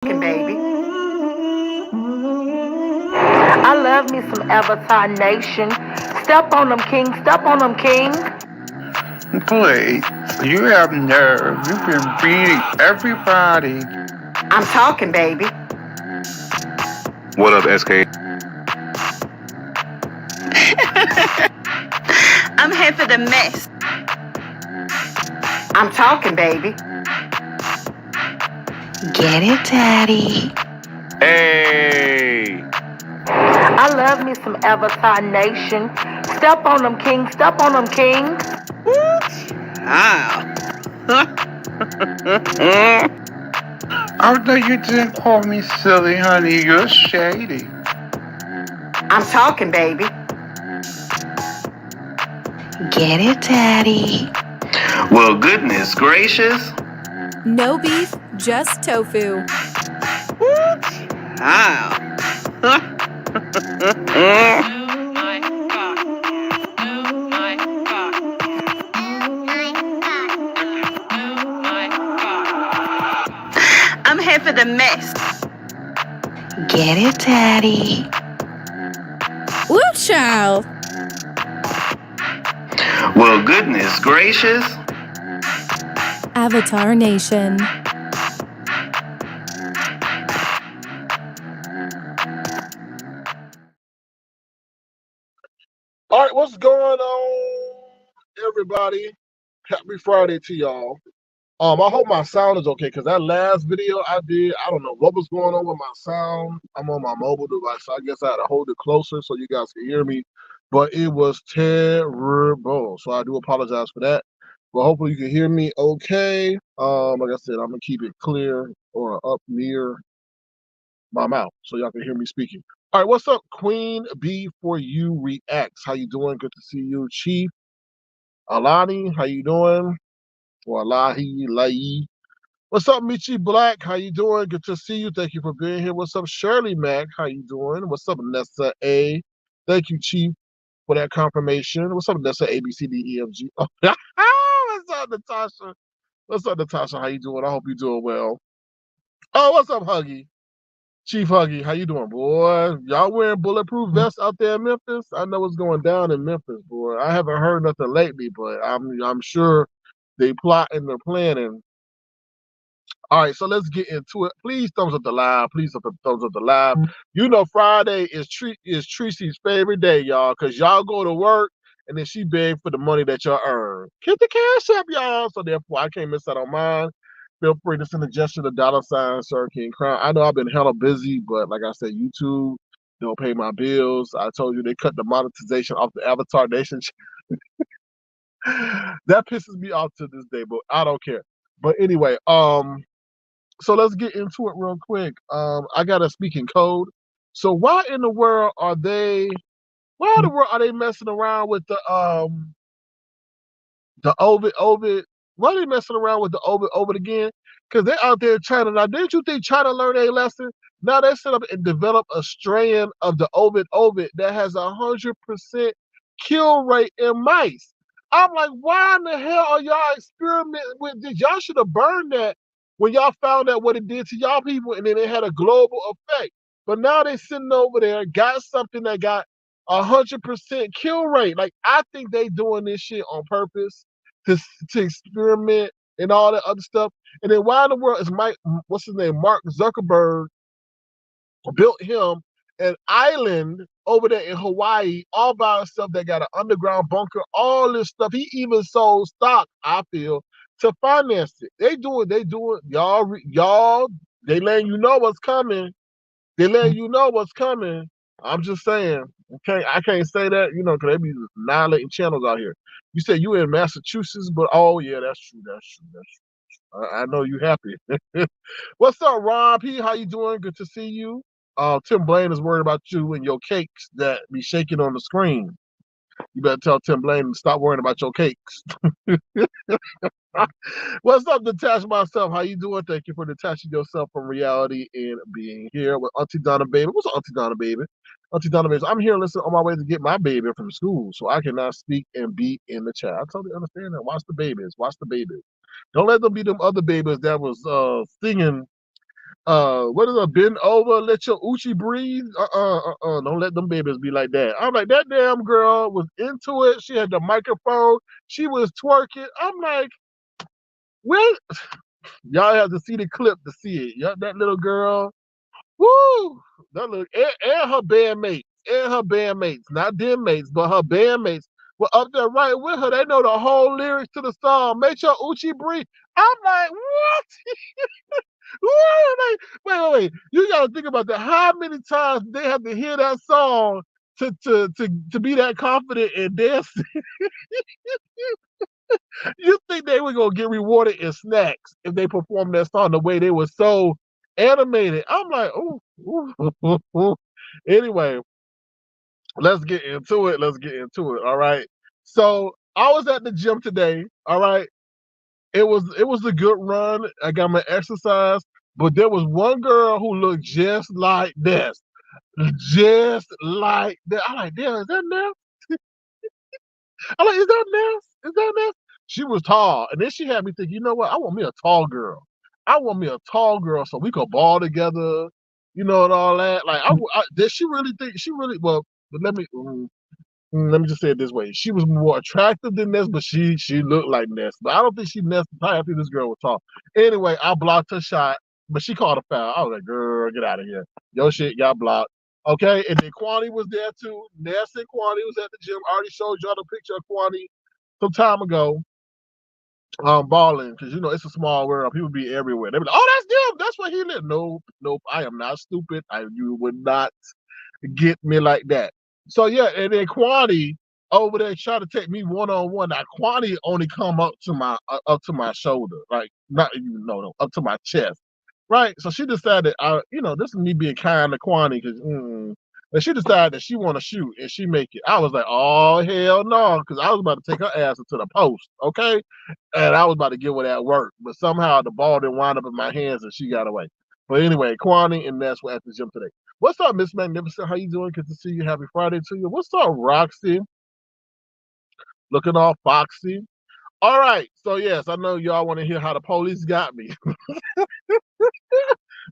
Baby. I love me some Avatar Nation. Step on them, king. Step on them, king. Please, you have nerve. You've been beating everybody. I'm talking, baby. What up, SK? I'm here for the mess. I'm talking, baby. Get it, Daddy. Hey! I love me some Avatar Nation. Step on them, king. Step on them, king. Although you didn't call me silly, honey, you're shady. I'm talking, baby. Get it, Daddy. Well, goodness gracious. No beef, just tofu. I'm here for the mess. Get it, Daddy. Woo, child. Well, goodness gracious. Avatar Nation. All right, what's going on, everybody? Happy Friday to y'all. I hope my sound is okay because that last video I did, I don't know what was going on with my sound. I'm on my mobile device, so I guess I had to hold it closer so you guys can hear me. But it was terrible, so I do apologize for that. But hopefully you can hear me okay. Like I said, I'm gonna keep it clear or up near my mouth so y'all can hear me speaking. All right, what's up, Queen B for You Reacts? How you doing? Good to see you, Chief. Alani, how you doing? Or Alahi, Lai. What's up, Michi Black? How you doing? Good to see you. Thank you for being here. What's up, Shirley Mack? How you doing? What's up, Nessa A? Thank you, Chief, for that confirmation. What's up, Nessa A, B, C, D, E, F, G? Oh, what's up, Natasha? What's up, Natasha? How you doing? I hope you're doing well. Oh, what's up, Huggy? Chief Huggy, how you doing, boy? Y'all wearing bulletproof vests out there in Memphis? I know what's going down in Memphis, boy. I haven't heard nothing lately, but I'm sure they plotting, they're planning. All right, so let's get into it. Please thumbs up the live. Please thumbs up the live. You know, Friday is Tracy's favorite day, y'all, because y'all go to work and then she beg for the money that y'all earn. Hit the cash up, y'all. So therefore, I can't miss out on mine. Feel free to send a gesture to $ Sir King Crown. I know I've been hella busy, but like I said, YouTube don't pay my bills. I told you they cut the monetization off the Avatar Nation. That pisses me off to this day, but I don't care. But anyway, so let's get into it real quick. I got a speaking code. So why in the world are they messing around with the Ovid? Why are they messing around with the Ovid again? Because they're out there trying to, now didn't you think China learned a lesson? Now they set up and develop a strand of the Ovid that has 100% kill rate in mice. I'm like, why in the hell are y'all experimenting with this? Y'all should have burned that when y'all found out what it did to y'all people, and then it had a global effect. But now they sitting over there, got something that got 100% kill rate. Like, I think they doing this shit on purpose to experiment and all that other stuff. And then why in the world is what's his name, Mark Zuckerberg, built him an island over there in Hawaii all by himself that got an underground bunker, all this stuff. He even sold stock, I feel, to finance it. They do it. Y'all, they letting you know what's coming. They letting you know what's coming. I'm just saying. Okay, I can't say that, you know, because they be annihilating channels out here. You said you in Massachusetts, but oh yeah, that's true. I know you happy. What's up, Rob P? How you doing? Good to see you. Tim Blaine is worried about you and your cakes that be shaking on the screen. You better tell Tim Blaine to stop worrying about your cakes. What's up, Detach Myself? How you doing? Thank you for detaching yourself from reality and being here with Auntie Donna Baby. What's up, Auntie Donna Baby? Auntie Donna Baby, I'm here listening on my way to get my baby from school, so I cannot speak and be in the chat. I totally understand that. Watch the babies. Watch the babies. Don't let them be them other babies that was singing What is a bend over, let your Uchi breathe? Don't let them babies be like that. I'm like, that damn girl was into it. She had the microphone. She was twerking. I'm like, well, y'all have to see the clip to see it. Yeah, that little girl, woo, that little, and her bandmates, not them mates, but her bandmates were up there right with her. They know the whole lyrics to the song. Make your Uchi breathe. I'm like, what? Wait. You gotta think about that. How many times they have to hear that song to be that confident in dance? You think they were gonna get rewarded in snacks if they performed that song the way they were so animated? I'm like, ooh. Anyway, let's get into it. All right. So I was at the gym today. All right. It was a good run. I got my exercise, but there was one girl who looked just like this. Just like that. I'm like, damn, is that Ness? I'm like, is that Ness? Is that Ness? She was tall. And then she had me think, you know what? I want me a tall girl. So we could ball together, and all that. Like, did she really think well, but let me just say it this way. She was more attractive than Ness, but she looked like Ness. But I don't think she Ness. I think this girl was tall. Anyway, I blocked her shot, but she called a foul. I was like, girl, get out of here. Your shit got blocked. Okay, and then Quanney was there too. Ness and Quanney was at the gym. I already showed y'all the picture of Quanney some time ago. Balling, because it's a small world. People be everywhere. They be like, oh, that's them. That's where he live. Nope. I am not stupid. You would not get me like that. So yeah, and then Quanney over there trying to take me one-on-one. Now Quanney only come up to my shoulder, like not even no, up to my chest, right? So she decided, this is me being kind to Quanney, because and she decided that she want to shoot, and she make it. I was like, oh hell no, because I was about to take her ass into the post, okay, and I was about to give her that work, but somehow the ball didn't wind up in my hands, and she got away. But anyway, Quanney and Ness were at the gym today. What's up, Miss Magnificent? How you doing? Good to see you. Happy Friday to you. What's up, Roxy? Looking all foxy. All right. So yes, I know y'all want to hear how the police got me.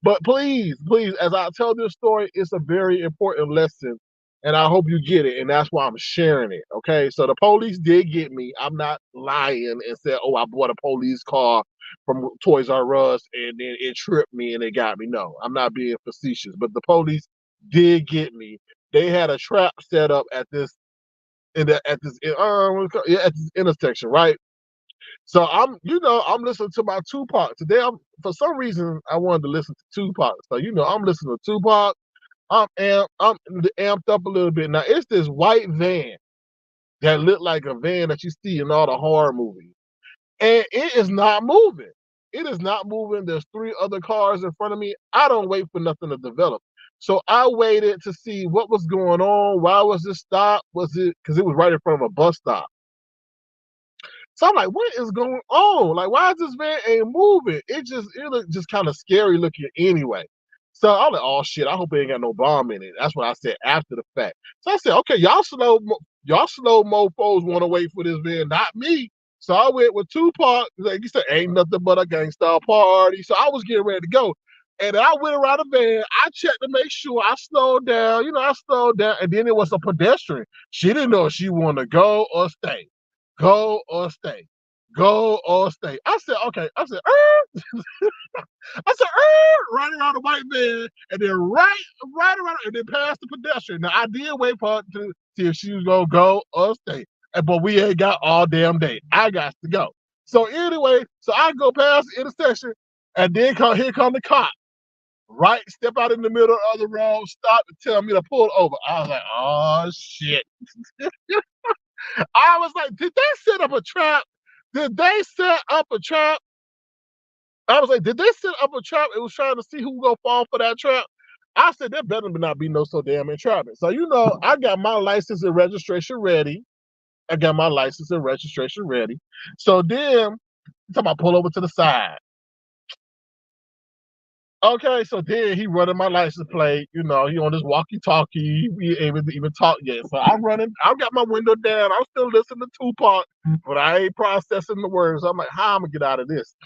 But please, as I tell this story, it's a very important lesson, and I hope you get it, and that's why I'm sharing it. Okay. So the police did get me. I'm not lying and said, oh, I bought a police car from Toys R Us and then it tripped me and it got me. No, I'm not being facetious, but the police did get me. They had a trap set up at this intersection, right? So I'm listening to my Tupac today. For some reason I wanted to listen to Tupac. So I'm listening to Tupac. I'm amped up a little bit. Now it's this white van that looked like a van that you see in all the horror movies. And it is not moving. There's 3 other cars in front of me. I don't wait for nothing to develop. So I waited to see what was going on. Why was this stop? Was it because it was right in front of a bus stop? So I'm like, what is going on? Like, why is this van ain't moving? It looked just kind of scary looking anyway. So I'm like, oh shit, I hope it ain't got no bomb in it. That's what I said after the fact. So I said, okay, y'all slow mofos want to wait for this van, not me. So I went with Tupac. Like you said, ain't nothing but a gangsta party. So I was getting ready to go. And I went around the van. I checked to make sure I slowed down. I slowed down. And then it was a pedestrian. She didn't know if she wanted to go or stay. Go or stay. Go or stay. I said, okay. I said, right around the white van, and then right around, and then past the pedestrian. Now I did wait for her to see if she was gonna go or stay, but we ain't got all damn day. I got to go. So anyway, I go past the intersection, and then here come the cop. Right, step out in the middle of the road, stop and tell me to pull over. I was like, oh shit. I was like, did they set up a trap? I was like, did they set up a trap? It was trying to see who gonna fall for that trap. I said, there better not be no so damn entrapment. So, I got my license and registration ready. So then, I pull over to the side. Okay, so then he running my license plate. He on this walkie-talkie. We ain't even talk yet. So I'm running. I've got my window down. I'm still listening to Tupac, but I ain't processing the words. I'm like, how I'm gonna get out of this?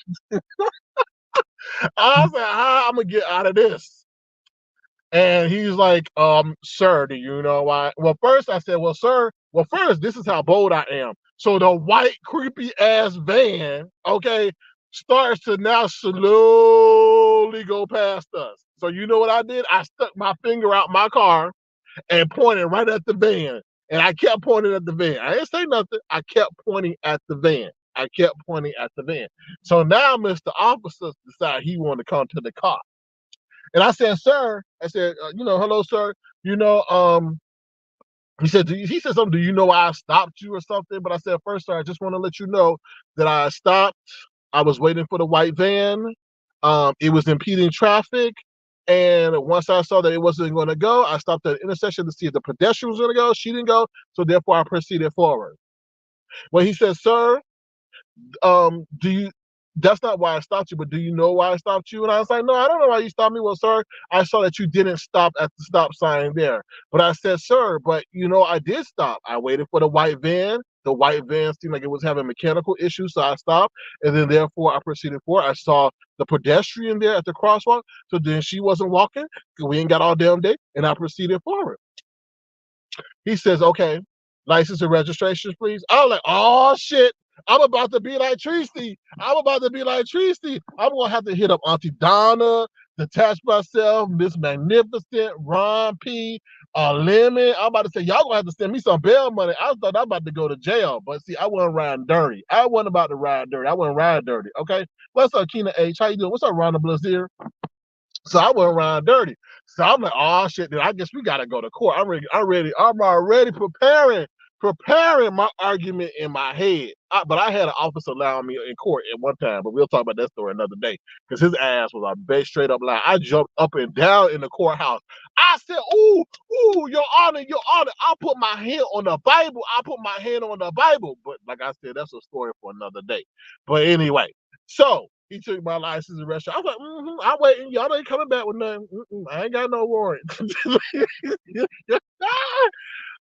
I said, how I'm gonna get out of this? And he's like, sir, do you know why? Well, first I said, well, sir, well, first, this is how bold I am. So the white creepy ass van, okay, starts to now slowly go past us. So you know what I did? I stuck my finger out my car and pointed right at the van. And I kept pointing at the van. I didn't say nothing. I kept pointing at the van. I kept pointing at the van. So now Mr. Officer decided he wanted to come to the car. And I said, sir, I said, hello, sir. He said, he said something, do you know why I stopped you or something? But I said, first, sir, I just want to let you know that I stopped. I was waiting for the white van. It was impeding traffic. And once I saw that it wasn't going to go, I stopped at the intersection to see if the pedestrian was going to go. She didn't go. So therefore, I proceeded forward. Well, he said, sir, do you, that's not why I stopped you, but do you know why I stopped you? And I was like, no, I don't know why you stopped me. Well, sir, I saw that you didn't stop at the stop sign there. But I said, sir, but I did stop. I waited for the white van. The white van seemed like it was having mechanical issues, so I stopped. And then therefore I proceeded forward. I saw the pedestrian there at the crosswalk. So then she wasn't walking. We ain't got all damn day. And I proceeded forward. He says, okay, license and registration, please. I was like, oh shit. I'm about to be like Tracy. I'm going to have to hit up Auntie Donna, Detach Myself, Miss Magnificent, Ron P, Lemon. I'm about to say, y'all going to have to send me some bail money. I thought I'm about to go to jail. But see, I wasn't riding dirty. I wasn't about to ride dirty. I wasn't riding dirty, okay? What's up, Keena H? How you doing? What's up, Rhonda Blazier? So I went around dirty. So I'm like, oh shit, then I guess we gotta go to court. I'm already preparing my argument in my head. But I had an officer allow me in court at one time, but we'll talk about that story another day. Because his ass was a big straight up lie. I jumped up and down in the courthouse. I said, ooh, your honor, I'll put my hand on the Bible. But like I said, that's a story for another day. But anyway, so he took my license and registration. I was like, I'm waiting. Y'all ain't coming back with nothing. I ain't got no warrant.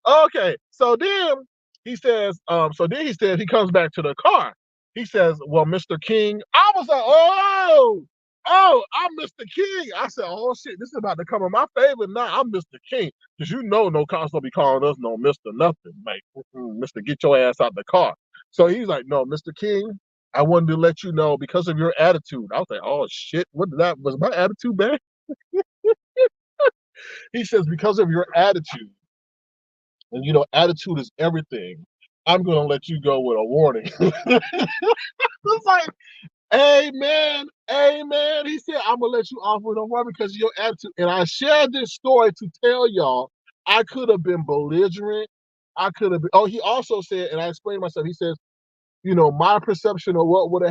Okay. So then he says, he comes back to the car. He says, well, Mr. King. I was like, I'm Mr. King. I said, oh shit, this is about to come in my favor now. I'm Mr. King. Because no cops don't be calling us no Mr. Nothing. Like, Mr. Get your ass out the car. So he's like, no, Mr. King, I wanted to let you know because of your attitude. I was like, oh shit, was my attitude bad? He says, because of your attitude, and attitude is everything, I'm gonna let you go with a warning. It's like, amen. He said, I'm gonna let you off with a warning because of your attitude. And I shared this story to tell y'all I could have been belligerent. He also said, and I explained myself, he says, my perception of what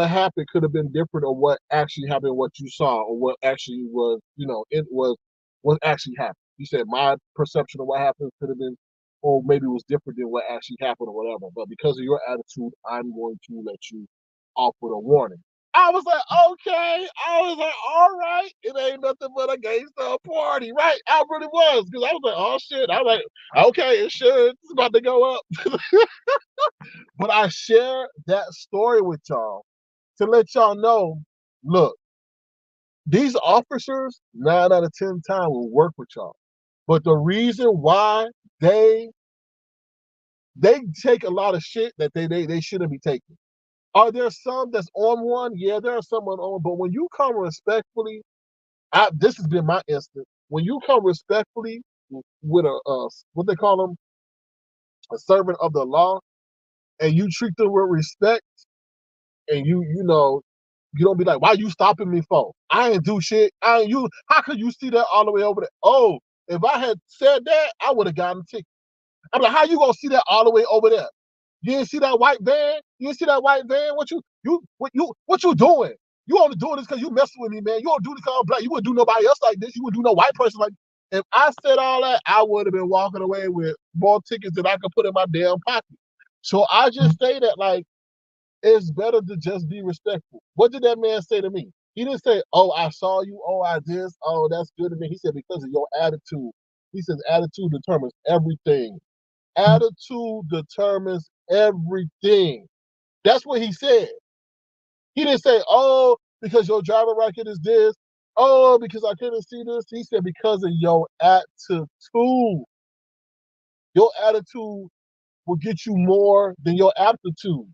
happened could have been different, or what actually happened, what you saw, or what actually was, it was what actually happened. He said my perception of what happened could have been, or maybe it was different than what actually happened, or whatever. But because of your attitude, I'm going to let you off with a warning. I was like, okay. I was like, all right. It ain't nothing but a gangster party, right? I really was, because I was like, oh shit. I was like, okay, it should. It's about to go up. But I share that story with y'all to let y'all know, look, these officers 9 out of 10 times will work with y'all. But the reason why they take a lot of shit that they shouldn't be taking. Are there some that's on one? Yeah, there are some on one. But when you come respectfully, this has been my instance. When you come respectfully with what they call them, a servant of the law, and you treat them with respect, and you don't be like, why you stopping me for? I ain't do shit. How could you see that all the way over there? Oh, if I had said that, I would have gotten a ticket. I'm like, how you gonna see that all the way over there? You didn't see that white van? What you doing? You only doing this because you messing with me, man. You don't do this because I'm black. You wouldn't do nobody else like this. You wouldn't do no white person like. If I said all that, I would have been walking away with more tickets than I could put in my damn pocket. So I just say that, like, it's better to just be respectful. What did that man say to me? He didn't say, oh, I saw you, oh, I this, oh, that's good to me. He said, because of your attitude. He says, attitude determines everything. Attitude determines everything. That's what he said. He didn't say, oh, because your driver record is this. Oh, because I couldn't see this. He said because of your attitude. Your attitude will get you more than your aptitude.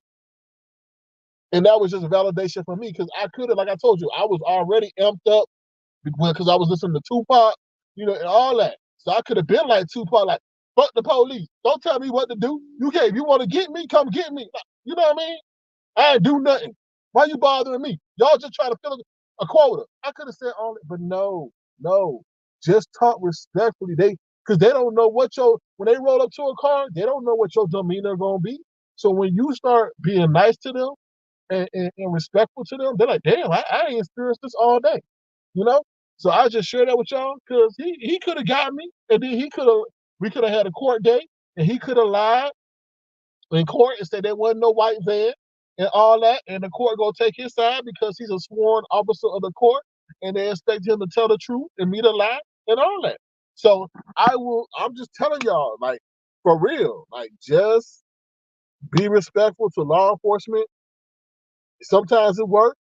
And that was just validation for me because I could have, like I told you, I was already amped up because I was listening to Tupac, and all that. So I could have been like Tupac, like, fuck the police. Don't tell me what to do. You can't. If you want to get me, come get me. You know what I mean? I ain't do nothing. Why you bothering me? Y'all just trying to fill a quota. I could have said all that, but no. Just talk respectfully. Because they don't know when they roll up to a car, they don't know what your demeanor gonna be. So when you start being nice to them and respectful to them, they're like, damn, I ain't experienced this all day. So I just share that with y'all because he could have got me, and then we could have had a court date, and he could have lied in court and said there wasn't no white van and all that, and the court gonna take his side because he's a sworn officer of the court, and they expect him to tell the truth and me to lie and all that. So I'm just telling y'all, like, for real, like, just be respectful to law enforcement. Sometimes it works,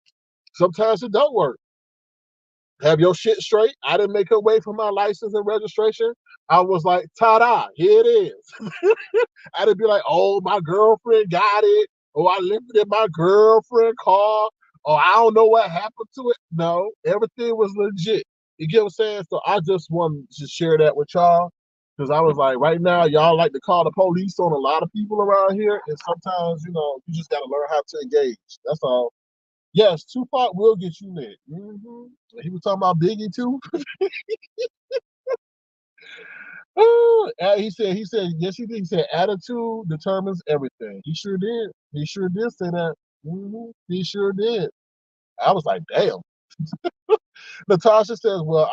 sometimes it don't work. Have your shit straight. I didn't make a way for my license and registration. I was like, ta-da, here it is. I didn't be like, oh, my girlfriend got it. Oh, I left it in my girlfriend's car. Oh, I don't know what happened to it. No, everything was legit. You get what I'm saying? So I just wanted to share that with y'all because I was like, right now, y'all like to call the police on a lot of people around here. And sometimes, you just got to learn how to engage. That's all. Yes, Tupac will get you lit. He was talking about Biggie too. He said, yes, he did. He said, attitude determines everything. He sure did. He sure did say that. He sure did. I was like, damn. Natasha says, well,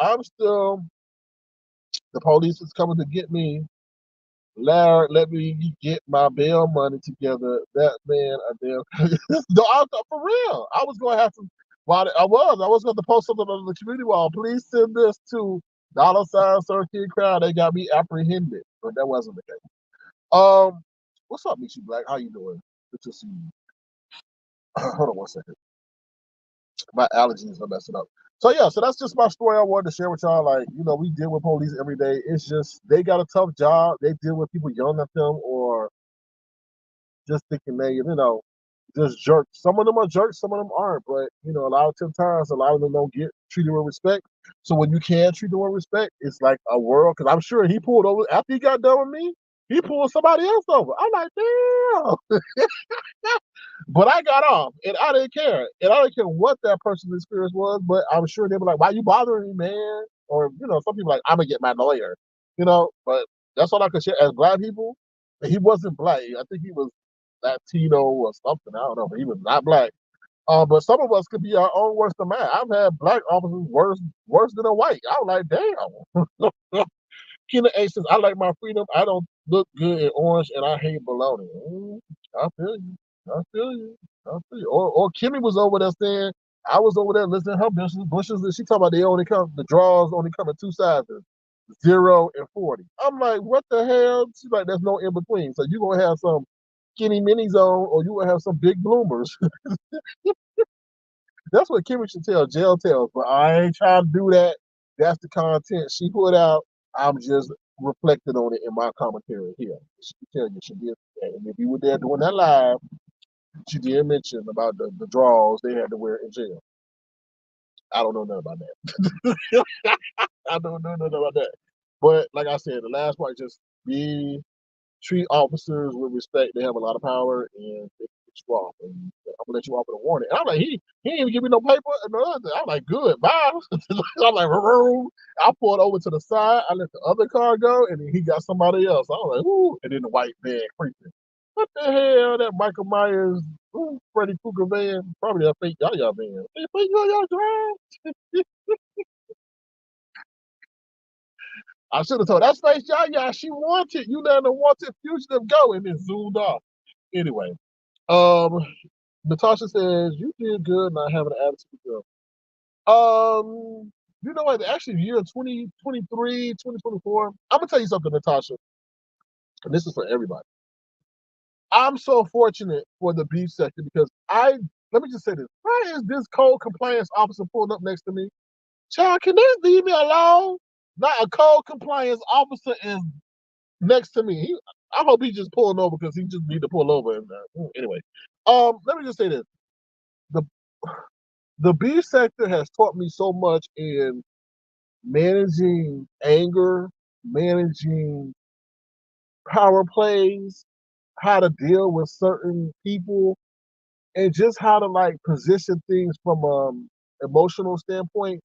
the police is coming to get me. Larry, let me get my bail money together. That man, a damn. No, I thought for real. I was going to have to. I was going to post something on the community wall. Please send this to $Circuit Crowd. They got me apprehended, but that wasn't the case. What's up, Michi Black? How you doing? Good to see you. Hold on one second. My allergies are messing up. So yeah, so that's just my story I wanted to share with y'all. Like, we deal with police every day. It's just they got a tough job. They deal with people yelling at them or just thinking they, just jerks. Some of them are jerks, some of them aren't. But a lot of times, a lot of them don't get treated with respect. So when you can treat them with respect, it's like a world. Because I'm sure he pulled over after he got done with me. He pulled somebody else over. I'm like, damn. But I got off, and I didn't care. And I didn't care what that person's experience was, but I'm sure they were like, why you bothering me, man? Or, some people like, I'm going to get my lawyer. But that's all I could share. As black people, he wasn't black. I think he was Latino or something. I don't know, but he was not black. But some of us could be our own worst man. I've had black officers worse than a white. I was like, damn. Kina A says, I like my freedom. I don't look good in orange, and I hate bologna. I feel you. I feel you. Or Kimmie was over there saying, I was over there listening to her bushes, and she talking about the draws only come in two sizes, 0 and 40. I'm like, what the hell? She's like, there's no in between. So you're gonna have some skinny minis on, or you gonna have some big bloomers. That's what Kimmie should tell jail tales, but I ain't trying to do that. That's the content she put out. I'm just reflecting on it in my commentary here. She can tell you she did that. And if you were there doing that live, she did mention about the draws they had to wear in jail. I don't know nothing about that. I don't know nothing about that. But like I said, the last part, just treat officers with respect. They have a lot of power, and they can get you off. And I'm gonna let you off with a warning. And I'm like, he didn't even give me no paper and nothing. I'm like, good, bye. I'm like, I pulled over to the side. I let the other car go, and then he got somebody else. I was like, ooh. And then the white van creeping. What the hell? That Michael Myers, Freddy Krueger van, probably a fake Yaya van. Hey, fake Yaya drive. I should have told that's face Yaya. She wanted you let her wanted fugitive go, and then zoomed off. Anyway, Natasha says you did good not having an attitude, girl. You know what? Actually, year 2023, 2024. I'm gonna tell you something, Natasha, and this is for everybody. I'm so fortunate for the beef sector because I let me just say this. Why is this code compliance officer pulling up next to me? Child, can they leave me alone? Not a code compliance officer is next to me. I hope he's just pulling over because he just need to pull over. And, anyway, let me just say this. The the B sector has taught me so much in managing anger, managing power plays, how to deal with certain people, and just how to like position things from emotional standpoint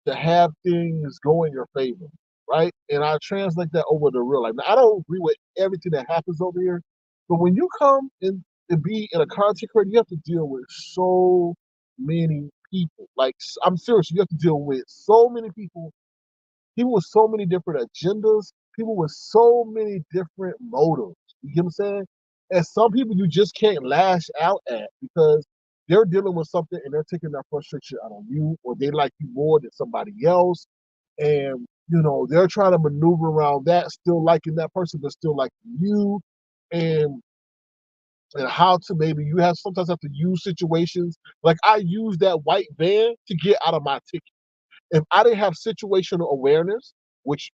to have things go in your favor, right? And I translate that over to real life. Now, I don't agree with everything that happens over here, but when you come in and be in a content creator, you have to deal with so many people. Like, I'm serious, you have to deal with so many people with so many different agendas, people with so many different motives. You get what I'm saying? And some people you just can't lash out at because they're dealing with something and they're taking that frustration out on you, or they like you more than somebody else. And they're trying to maneuver around that, still liking that person, but still liking you. And how to maybe you sometimes have to use situations. Like I use that white van to get out of my ticket. If I didn't have situational awareness, which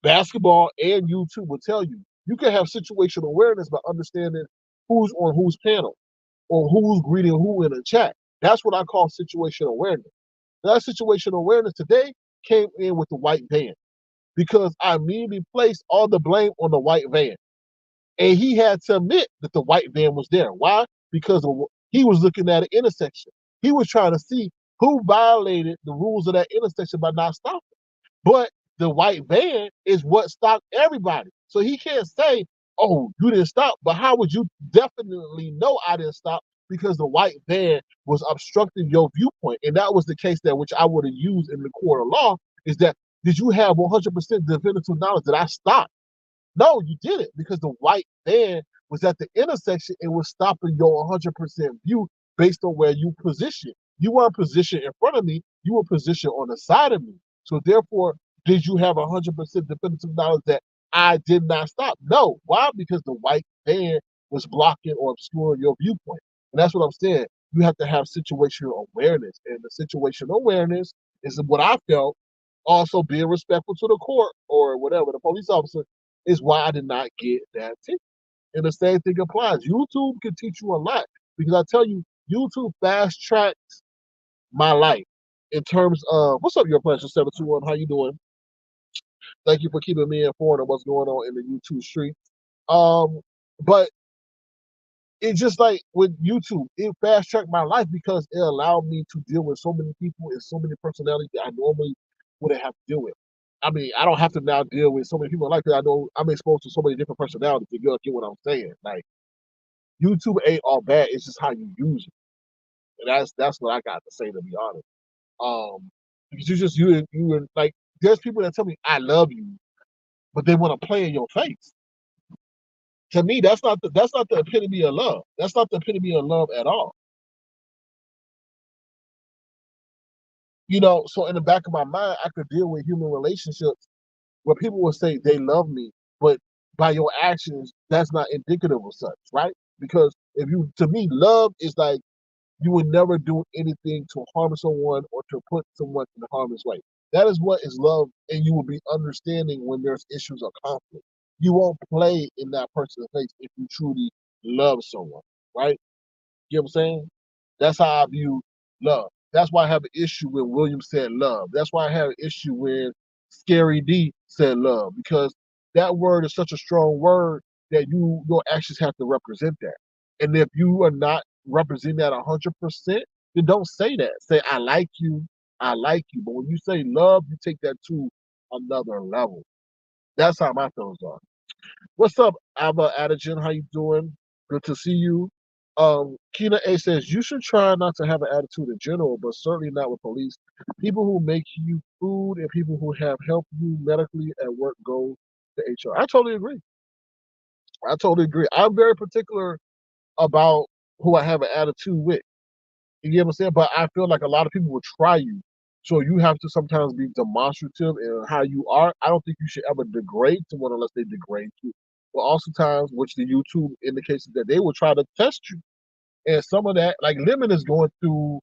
basketball and YouTube will tell you, you can have situational awareness by understanding who's on whose panel or who's greeting who in a chat. That's what I call situational awareness. That situational awareness today came in with the white van because I immediately placed all the blame on the white van. And he had to admit that the white van was there. Why? Because he was looking at an intersection. He was trying to see who violated the rules of that intersection by not stopping. But the white van is what stopped everybody. So he can't say, oh, you didn't stop. But how would you definitely know I didn't stop? Because the white van was obstructing your viewpoint. And that was the case that which I would have used in the court of law is that, did you have 100% definitive knowledge that I stopped? No, you didn't, because the white van was at the intersection and was stopping your 100% view based on where you positioned. You weren't positioned in front of me, you were positioned on the side of me. So therefore, did you have 100% definitive knowledge that I did not stop? No. Why? Because the white van was blocking or obscuring your viewpoint. And that's what I'm saying. You have to have situational awareness. And the situational awareness is what I felt also being respectful to the court or whatever, the police officer, is why I did not get that ticket. And the same thing applies. YouTube can teach you a lot because I tell you, YouTube fast tracks my life in terms of what's up, your pleasure 721. How you doing? Thank you for keeping me informed of what's going on in the YouTube street. But it's just like with YouTube, it fast tracked my life because it allowed me to deal with so many people and so many personalities that I normally wouldn't have to deal with. I mean, I don't have to now deal with so many people like that. I know I'm exposed to so many different personalities. If you get what I'm saying, like YouTube ain't all bad. It's just how you use it, and that's what I got to say, to be honest. Because you like, there's people that tell me I love you, but they want to play in your face. To me, that's not the epitome of love. That's not the epitome of love at all. So in the back of my mind, I could deal with human relationships where people will say they love me, but by your actions, that's not indicative of such, right? Because to me, love is like you would never do anything to harm someone or to put someone in harm's way. That is what is love, and you will be understanding when there's issues or conflict. You won't play in that person's face if you truly love someone, right? You know what I'm saying? That's how I view love. That's why I have an issue when William said love. That's why I have an issue when Scary D said love, because that word is such a strong word that your actions have to represent that. And if you are not representing that 100%, then don't say that. Say, I like you, I like you. But when you say love, you take that to another level. That's how my feelings are. What's up, Abba Adagen? How you doing? Good to see you. Kina A says, you should try not to have an attitude in general, but certainly not with police. People who make you food and people who have helped you medically at work go to HR. I totally agree. I totally agree. I'm very particular about who I have an attitude with. You get what I'm saying? But I feel like a lot of people will try you. So you have to sometimes be demonstrative in how you are. I don't think you should ever degrade someone unless they degrade you. But also times, which the YouTube indicates that they will try to test you. And some of that, like Lemon is going through,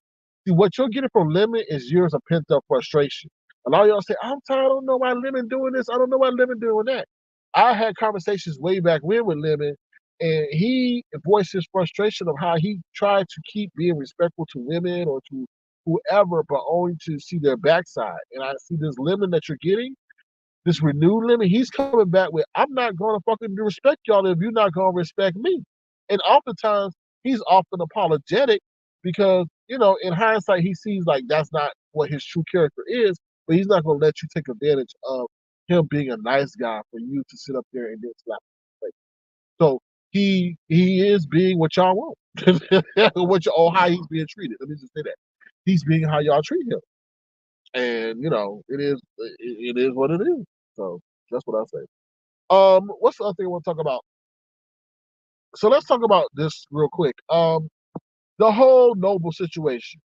see what you're getting from Lemon is years of pent up frustration. A lot of y'all say, I'm tired, I don't know why Lemon doing this, I don't know why Lemon doing that. I had conversations way back when with Lemon, and he voiced his frustration of how he tried to keep being respectful to women or to whoever, but only to see their backside. And I see this Lemon that you're getting, this renewed Lemon, he's coming back with, I'm not going to fucking respect y'all if you're not going to respect me. And oftentimes, he's often apologetic because, you know, in hindsight, he sees like that's not what his true character is, but he's not going to let you take advantage of him being a nice guy for you to sit up there and then slap him. So he is being what y'all want. Or how he's being treated. Let me just say that. He's being how y'all treat him. And you know, it is what it is. So that's what I say. What's the other thing I want to talk about? So let's talk about this real quick. The whole Noble situation.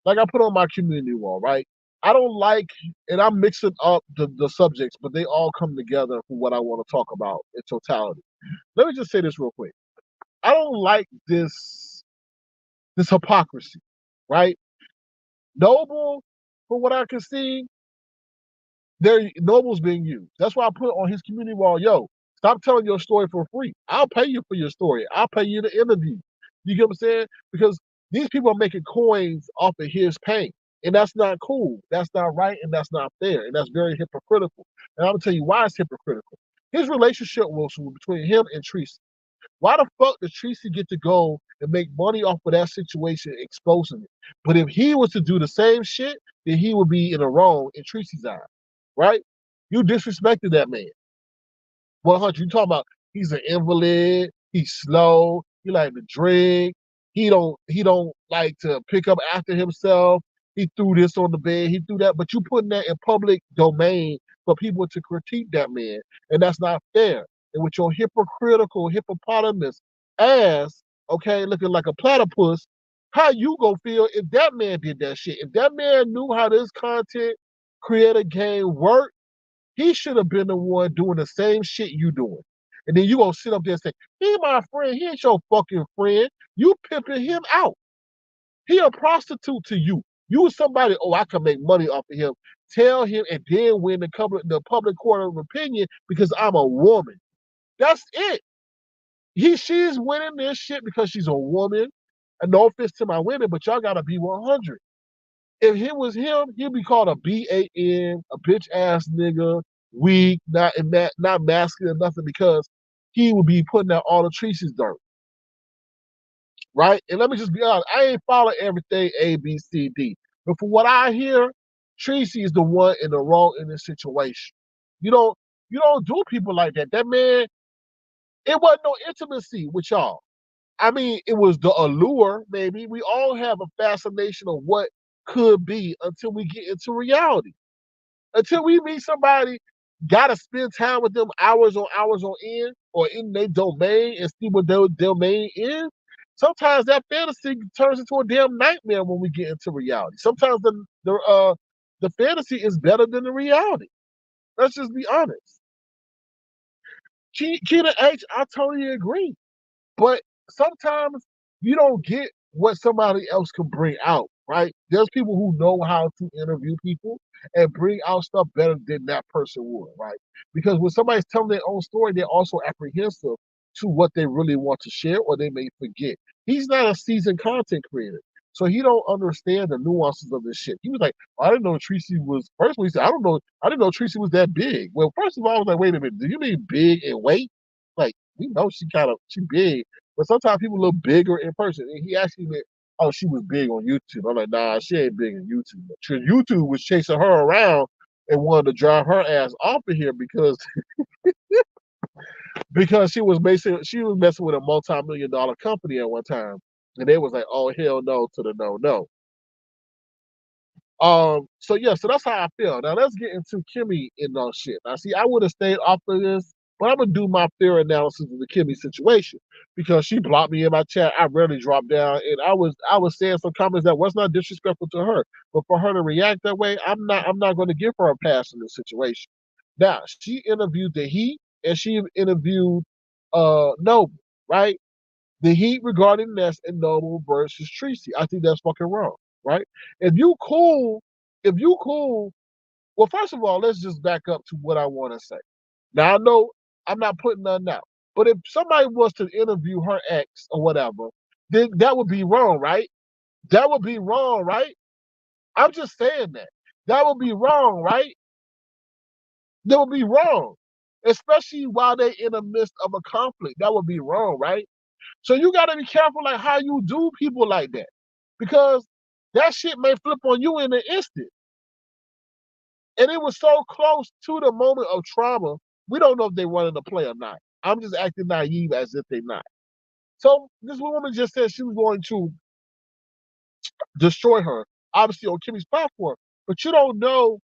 Like I put on my community wall, right? I don't like, and I'm mixing up the subjects, but they all come together for what I want to talk about in totality. Let me just say this real quick. I don't like this hypocrisy, right? Noble, from what I can see, Noble's being used. That's why I put on his community wall, yo, stop telling your story for free. I'll pay you for your story. I'll pay you the interview. You get what I'm saying? Because these people are making coins off of his pain. And that's not cool. That's not right, and that's not fair. And that's very hypocritical. And I'm gonna tell you why it's hypocritical. His relationship was between him and Tracy. Why the fuck does Tracy get to go and make money off of that situation, exposing it? But if he was to do the same shit, then he would be in the wrong in Tracy's eyes, right? You disrespected that man. 100. You talking about he's an invalid, he's slow, he like to drink, he don't like to pick up after himself. He threw this on the bed, he threw that, but you putting that in public domain for people to critique that man, and that's not fair. And with your hypocritical hippopotamus ass, okay, looking like a platypus, how you gonna feel if that man did that shit? If that man knew how this content creator game worked, he should have been the one doing the same shit you doing. And then you gonna sit up there and say, he my friend, he ain't your fucking friend. You pimping him out. He a prostitute to you. You was somebody, oh, I can make money off of him. Tell him and then win the public court of opinion because I'm a woman. That's it. She's winning this shit because she's a woman. And no offense to my women, but y'all gotta be 100. If it was him, he'd be called a BAN, a bitch ass nigga, weak, not masculine, nothing, because he would be putting out all the Tracy's dirt. Right? And let me just be honest, I ain't follow everything A, B, C, D. But from what I hear, Tracy is the one in the wrong in this situation. You don't do people like that. That man, it wasn't no intimacy with y'all. I mean, it was the allure, maybe. We all have a fascination of what could be until we get into reality. Until we meet somebody, gotta spend time with them hours on end or in their domain and see what their domain is. Sometimes that fantasy turns into a damn nightmare when we get into reality. Sometimes the fantasy is better than the reality. Let's just be honest. Keita H, I totally agree. But sometimes you don't get what somebody else can bring out, right? There's people who know how to interview people and bring out stuff better than that person would, right? Because when somebody's telling their own story, they're also apprehensive to what they really want to share, or they may forget. He's not a seasoned content creator, so he don't understand the nuances of this shit. He was like, I didn't know Tracy was, first of all, he said, I didn't know Tracy was that big. Well, first of all, I was like, wait a minute, do you mean big in weight? Like, we know she big, but sometimes people look bigger in person. And he actually meant, oh, she was big on YouTube. I'm like, nah, she ain't big on YouTube. Because YouTube was chasing her around and wanted to drive her ass off of here because she was messing with a multi-million-dollar company at one time. And they was like, oh, hell no to the no. So yeah, so that's how I feel. Now let's get into Kimmie and all shit. Now see, I would have stayed off of this, but I'm gonna do my fair analysis of the Kimmie situation because she blocked me in my chat. I rarely dropped down, and I was saying some comments that was not disrespectful to her, but for her to react that way, I'm not going to give her a pass in this situation. Now she interviewed the Heat and she interviewed Noble, right? the heat regarding Ness and Noble versus Tracy. I think that's fucking wrong, right? If you cool, well, first of all, let's just back up to what I want to say. Now, I know I'm not putting nothing out, but if somebody was to interview her ex or whatever, then that would be wrong, right? That would be wrong, right? I'm just saying that. That would be wrong, right? That would be wrong, especially while they're in the midst of a conflict. That would be wrong, right? So you got to be careful, like how you do people like that, because that shit may flip on you in an instant. And it was so close to the moment of trauma. We don't know if they wanted to play or not. I'm just acting naive as if they're not. So this woman just said she was going to destroy her, obviously on Kimmie's platform, but you don't know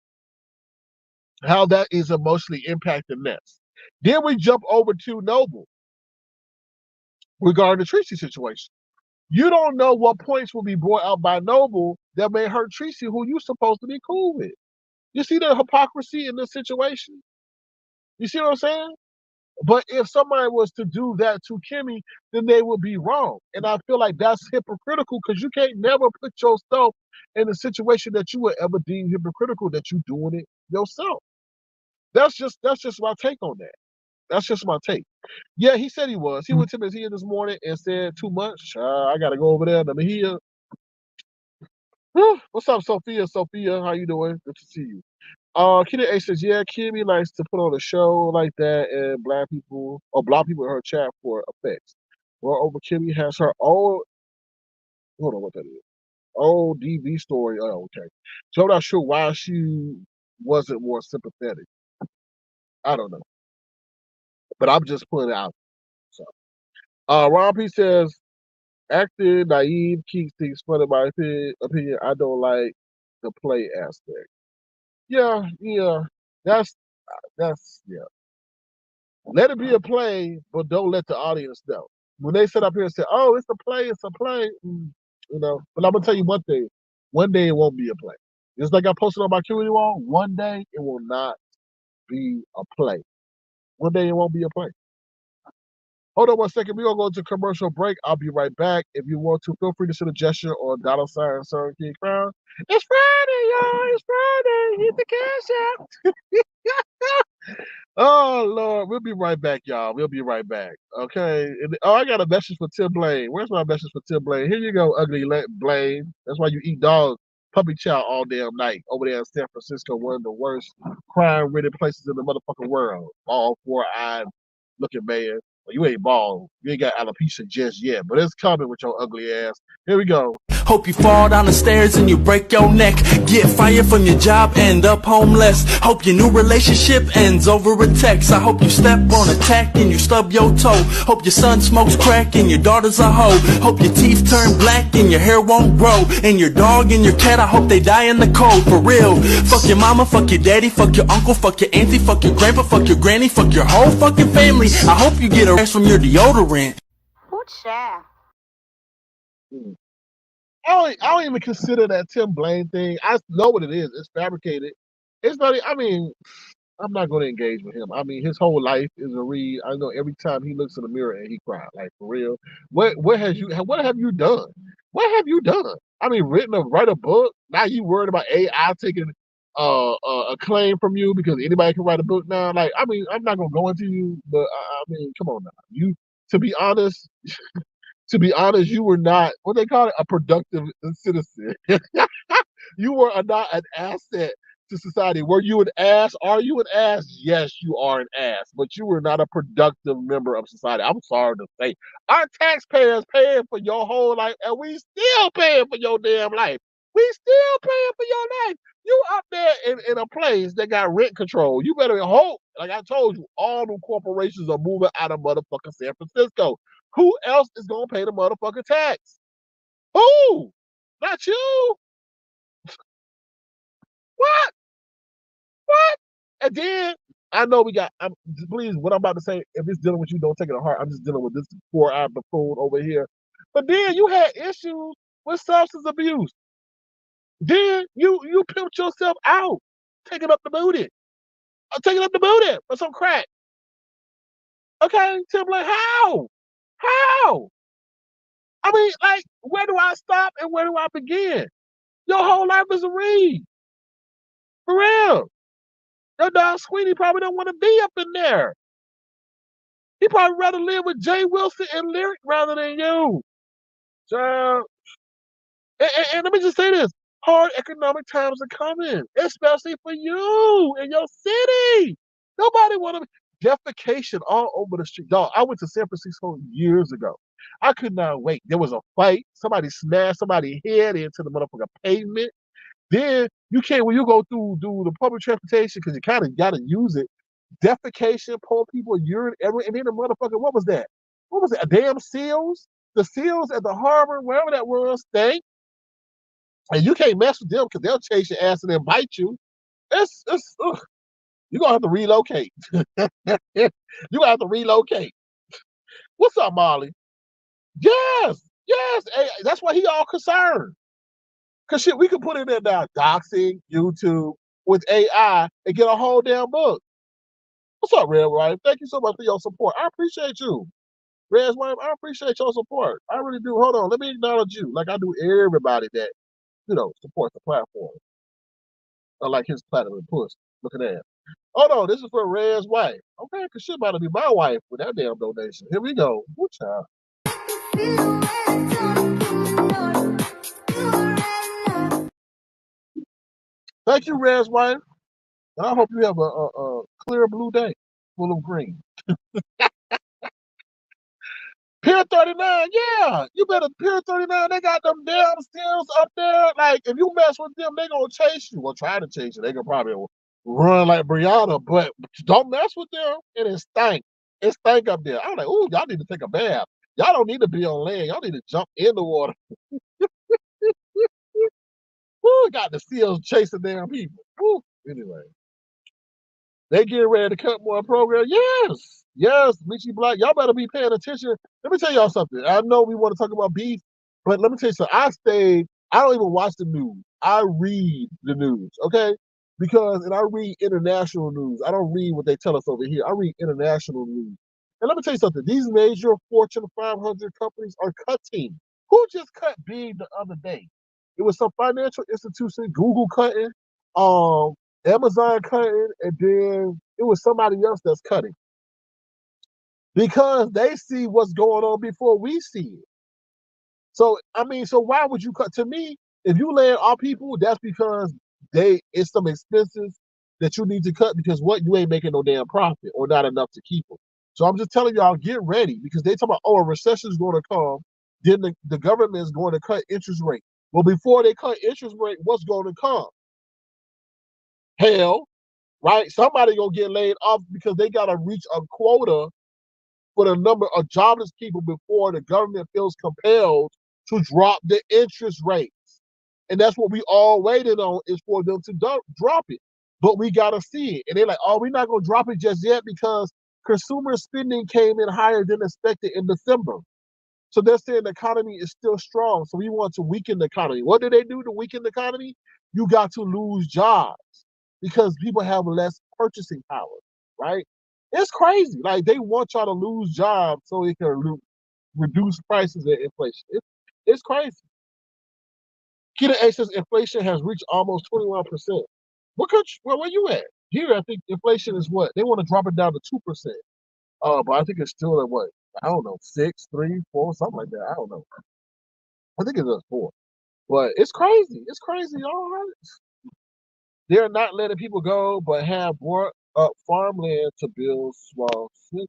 how that is emotionally impacting Ness. Then we jump over to Noble regarding the Tracy situation. You don't know what points will be brought out by Noble that may hurt Tracy, who you're supposed to be cool with. You see the hypocrisy in this situation? You see what I'm saying? But if somebody was to do that to Kimmie, then they would be wrong. And I feel like that's hypocritical, because you can't never put yourself in a situation that you would ever deem hypocritical, that you're doing it yourself. That's just my take on that. That's just my take. Yeah, he said he was. He went to Messiah this morning and said too much. I gotta go over there to Mejia. What's up, Sophia? Sophia, how you doing? Good to see you. Kid A says, yeah, Kimmie likes to put on a show like that and block people in her chat for effects. Moreover, Kimmie has her own, hold on, what that is? Own DV story. Oh, okay. So I'm not sure why she wasn't more sympathetic. I don't know. But I'm just putting it out. So, Ron P says, acting naive keeps things fun in my opinion. I don't like the play aspect. Yeah. That's yeah. Let it be a play, but don't let the audience know. When they sit up here and say, "Oh, it's a play, it's a play," But I'm gonna tell you one thing: one day it won't be a play. Just like I posted on my community wall, one day it will not be a play. One day it won't be a play. Hold on 1 second. We're gonna go to commercial break. I'll be right back. If you want to, feel free to send a gesture or $ Sun King Crown. It's Friday, y'all. It's Friday. Hit the cash app. Oh Lord, we'll be right back, y'all. We'll be right back. Okay. I got a message for Tim Blaine. Where's my message for Tim Blaine? Here you go, ugly Blaine. That's why you eat dog puppy chow all damn night over there in San Francisco, one of the worst crime-ridden places in the motherfucking world. All four-eyed looking man. Well, you ain't bald. You ain't got alopecia just yet, but it's coming with your ugly ass. Here we go. Hope you fall down the stairs and you break your neck. Get fired from your job, end up homeless. Hope your new relationship ends over a text. I hope you step on a tack and you stub your toe. Hope your son smokes crack and your daughter's a hoe. Hope your teeth turn black and your hair won't grow. And your dog and your cat, I hope they die in the cold. For real. Fuck your mama, fuck your daddy, fuck your uncle, fuck your auntie, fuck your grandpa, fuck your granny, fuck your whole fucking family. I hope you get a rash from your deodorant. Ooh, child. I don't even consider that Tim Blaine thing. I know what it is. It's fabricated. It's not. I mean, I'm not going to engage with him. I mean, his whole life is a read. I know every time he looks in the mirror and he cries, like for real. What have you done? What have you done? I mean, write a book. Now you worried about AI taking a claim from you because anybody can write a book now. Like, I mean, I'm not gonna go into you, but I mean, come on now. To be honest, you were not what they call it, a productive citizen. You were not an asset to society. Were you an ass? Are you an ass? Yes, you are an ass, but you were not a productive member of society. I'm sorry to say. Our taxpayers paying for your whole life, and we still paying for your damn life. We still paying for your life. You up there in a place that got rent control. You better hope, like I told you, all the corporations are moving out of motherfucking San Francisco. Who else is gonna pay the motherfucking tax? Who? Not you. What? What? And then I know please, what I'm about to say, if it's dealing with you, don't take it to heart. I'm just dealing with this poor-eyed buffoon over here. But then you had issues with substance abuse. Then you pimped yourself out, taking up the booty. Taking up the booty for some crack. Okay, Tim, like how? How? I mean, like, where do I stop and where do I begin? Your whole life is a read. For real. Your dog Quanney probably don't want to be up in there. He probably rather live with Jay Wilson and Lyric rather than you. So, and let me just say this. Hard economic times are coming, especially for you in your city. Nobody want to defecation all over the street. Dog, I went to San Francisco years ago. I could not wait. There was a fight. Somebody smashed somebody's head into the motherfucking pavement. Then you can't, when you go through the public transportation, because you kind of got to use it, defecation, pouring people urine everywhere, and then the motherfucker, what was that? What was it? A damn seals? The seals at the harbor, wherever that was, stank. And you can't mess with them because they'll chase your ass and then bite you. It's you're gonna have to relocate. You're gonna have to relocate. What's up, Molly? Yes, yes. Hey, that's why he all concerned. Cause shit, we could put it in now, doxing, YouTube, with AI and get a whole damn book. What's up, Red Wife? Thank you so much for your support. I appreciate you. Red Wife, I appreciate your support. I really do. Hold on, let me acknowledge you like I do everybody that, supports the platform. Like his platinum push. Look at that. Hold on, this is for Red's wife. Okay, cause she about to be my wife with that damn donation. Here we go. Good child. Thank you, Red's wife. And I hope you have a clear blue day full of green. Pier 39, yeah. You better Pier 39, they got them damn stills up there. Like, if you mess with them, they gonna chase you. Well, try to chase you. They can probably run like Brianna, but don't mess with them. And it stank. It stank up there. I'm like, ooh, y'all need to take a bath. Y'all don't need to be on land. Y'all need to jump in the water. Ooh, got the seals chasing damn people. Ooh, anyway. They getting ready to cut more program. Yes, yes, Michi Black. Y'all better be paying attention. Let me tell y'all something. I know we want to talk about beef, but let me tell you something. I don't even watch the news. I read the news, okay? And I read international news. I don't read what they tell us over here. I read international news. And let me tell you something. These major Fortune 500 companies are cutting. Who just cut big the other day? It was some financial institution, Google cutting. Amazon cutting, and then it was somebody else that's cutting. Because they see what's going on before we see it. So, I mean, so why would you cut? To me, if you land all people, that's because it's some expenses that you need to cut because you ain't making no damn profit or not enough to keep them. So I'm just telling y'all, get ready because they talk about, a recession is going to come. Then the government is going to cut interest rate. Well, before they cut interest rate, what's going to come? Hell. Right? Somebody gonna get laid off because they gotta reach a quota for the number of jobless people before the government feels compelled to drop the interest rates. And that's what we all waited on is for them to drop it. But we gotta see it. And they're like, oh, we're not gonna drop it just yet because consumer spending came in higher than expected in December. So they're saying the economy is still strong. So we want to weaken the economy. What do they do to weaken the economy? You got to lose jobs because people have less purchasing power, right? It's crazy. Like they want y'all to lose jobs so it can reduce prices and inflation. It's crazy. Kita A says inflation has reached almost 21%. What country? Where you at? Here, I think inflation is what? They want to drop it down to 2%. But I think it's still at what? I don't know, 6, 3, 4, something like that. I don't know. I think it's just 4. But it's crazy. It's crazy, y'all. They're not letting people go, but have more farmland to build small cities.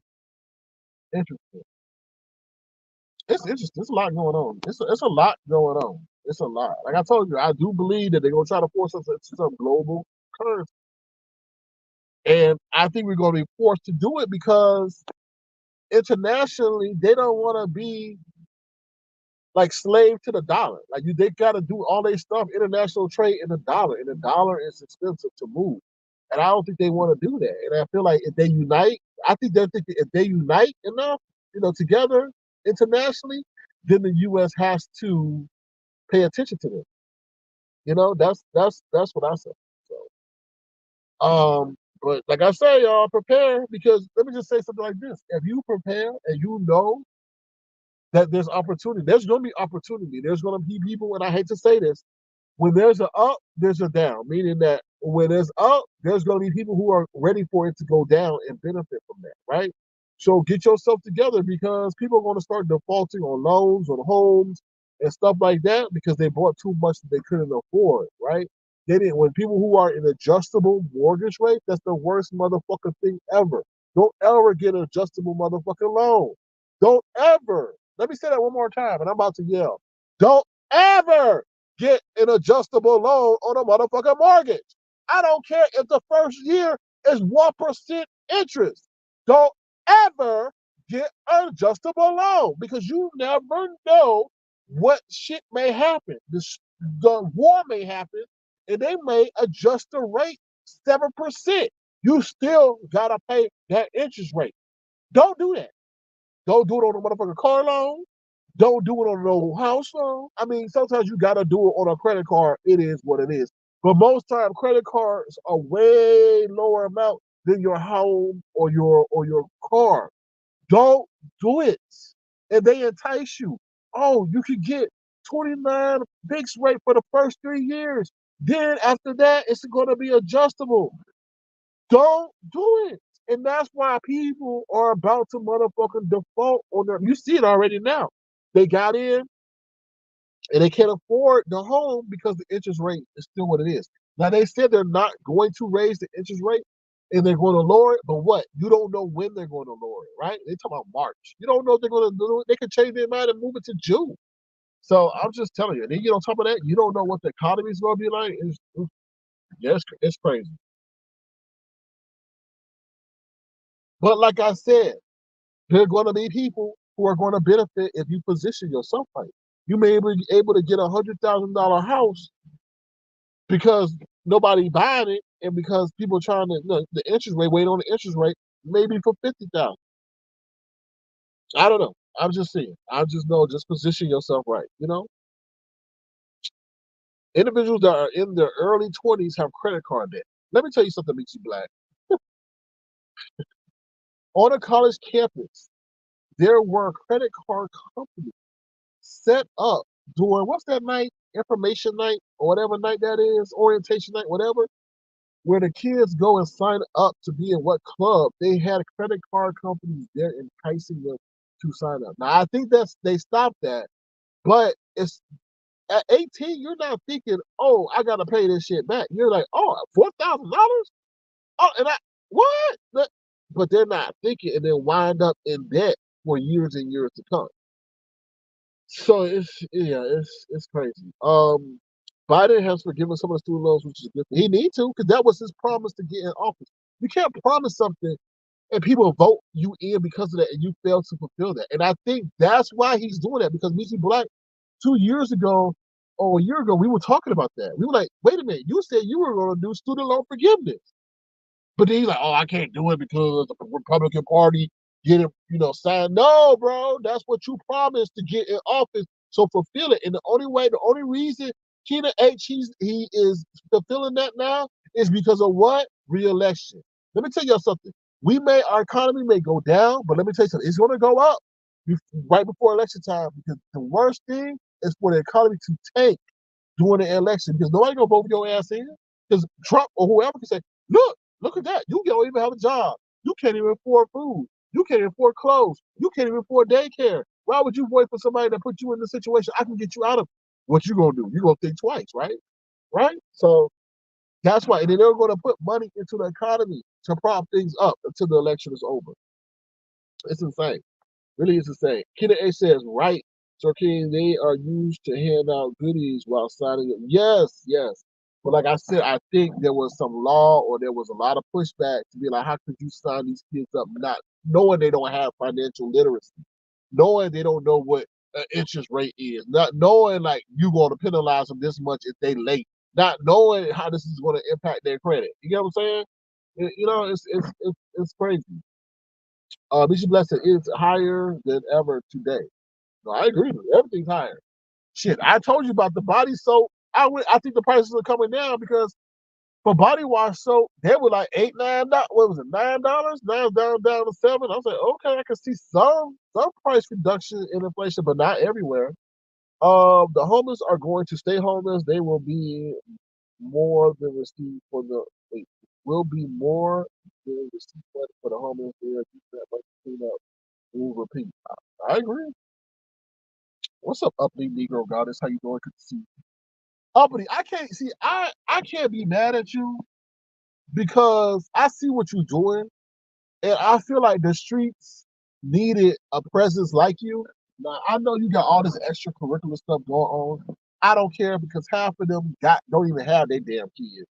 Interesting. It's interesting. There's a lot going on. It's a lot going on. It's a lot. Like I told you, I do believe that they're gonna try to force us into some global currency, and I think we're gonna be forced to do it because internationally they don't want to be like slave to the dollar. Like they got to do all their stuff international trade in the dollar, and the dollar is expensive to move. And I don't think they want to do that. And I feel like if they unite, I think they're thinking if they unite enough, together internationally, then the U.S. has to pay attention to them. That's what I say. So, but like I say, y'all prepare because let me just say something like this: if you prepare and that there's opportunity. There's going to be opportunity. There's going to be people, and I hate to say this, when there's an up, there's a down. Meaning that when there's up, there's going to be people who are ready for it to go down and benefit from that, right? So get yourself together, because people are going to start defaulting on loans, on homes, and stuff like that, because they bought too much that they couldn't afford, right? They didn't. When people who are in adjustable mortgage rate, that's the worst motherfucking thing ever. Don't ever get an adjustable motherfucking loan. Don't ever. Let me say that one more time, and I'm about to yell. Don't ever get an adjustable loan on a motherfucking mortgage. I don't care if the first year is 1% interest. Don't ever get an adjustable loan, because you never know what shit may happen. The war may happen, and they may adjust the rate 7%. You still gotta pay that interest rate. Don't do that. Don't do it on a motherfucking car loan. Don't do it on no house loan. I mean, sometimes you gotta do it on a credit card. It is what it is. But most time, credit cards are way lower amount than your home or your car. Don't do it. And they entice you. Oh, you can get 29 fixed rate for the first 3 years. Then after that, it's going to be adjustable. Don't do it. And that's why people are about to motherfucking default on their. You see it already now. They got in and they can't afford the home because the interest rate is still what it is. Now they said they're not going to raise the interest rate and they're going to lower it, but what? You don't know when they're going to lower it, right? They talk about March. You don't know if they're going to do it. They could change their mind and move it to June. So I'm just telling you. And then you on top of that, you don't know what the economy is going to be like. It's crazy. But like I said, there are going to be people who are going to benefit if you position yourself right. You may be able to get $100,000 house because nobody buying it, and because people are trying to the interest rate, wait on the interest rate, maybe for 50,000. I don't know. I'm just saying. I just know. Just position yourself right. Individuals that are in their early 20s have credit card debt. Let me tell you something, Meet Black. On a college campus, there were credit card companies set up during what's that night, information night, or whatever night that is, orientation night, whatever, where the kids go and sign up to be in what club. They had credit card companies there enticing them to sign up. Now I think they stopped that, but it's at 18, you're not thinking, oh, I gotta pay this shit back. You're like, oh, $4,000? Oh, and what? But they're not thinking, and then wind up in debt for years and years to come. So it's crazy. Biden has forgiven some of the student loans, which is good. He need to, because that was his promise to get in office. You can't promise something and people vote you in because of that, and you fail to fulfill that. And I think that's why he's doing that, because Missy Black 2 years ago or a year ago, we were talking about that. We were like, wait a minute, you said you were going to do student loan forgiveness. But then he's like, oh, I can't do it because the Republican Party get it, signed. No, bro, that's what you promised to get in office. So fulfill it. And the only reason Keena H, he is fulfilling that now is because of what? Re-election. Let me tell you something. Our economy may go down, but let me tell you something. It's going to go up right before election time, because the worst thing is for the economy to tank during the election, because nobody going to vote your ass in. Because Trump or whoever can say, look at that. You don't even have a job. You can't even afford food. You can't even afford clothes. You can't even afford daycare. Why would you vote for somebody that put you in the situation? I can get you out of it. What you gonna do? You gonna think twice, right? Right? So that's why. And then they're gonna put money into the economy to prop things up until the election is over. It's insane. Really is insane. Kida A says, right, Sir King, they are used to hand out goodies while signing it. Yes, yes. But like I said, I think there was some law, or there was a lot of pushback to be like, how could you sign these kids up not knowing they don't have financial literacy, knowing they don't know what interest rate is, not knowing like you're going to penalize them this much if they late, not knowing how this is going to impact their credit. You get what I'm saying? It's crazy. Bishop Blessed is higher than ever today. No, I agree with you. Everything's higher. Shit, I told you about the body soap. I think the prices are coming down because for body wash soap, they were like $8, $9. What was it, $9? Now it's down to $7. I was like, okay, I can see some price reduction in inflation, but not everywhere. The homeless are going to stay homeless. They will be more than received for the wait, will be more than received for the homeless. They are using that money to clean up. We'll repeat. I agree. What's up, uppity Negro goddess? How you doing? Good to see you. Uppity, I can't see. I can't be mad at you because I see what you're doing, and I feel like the streets needed a presence like you. Now I know you got all this extracurricular stuff going on. I don't care because half of them don't even have their damn kids.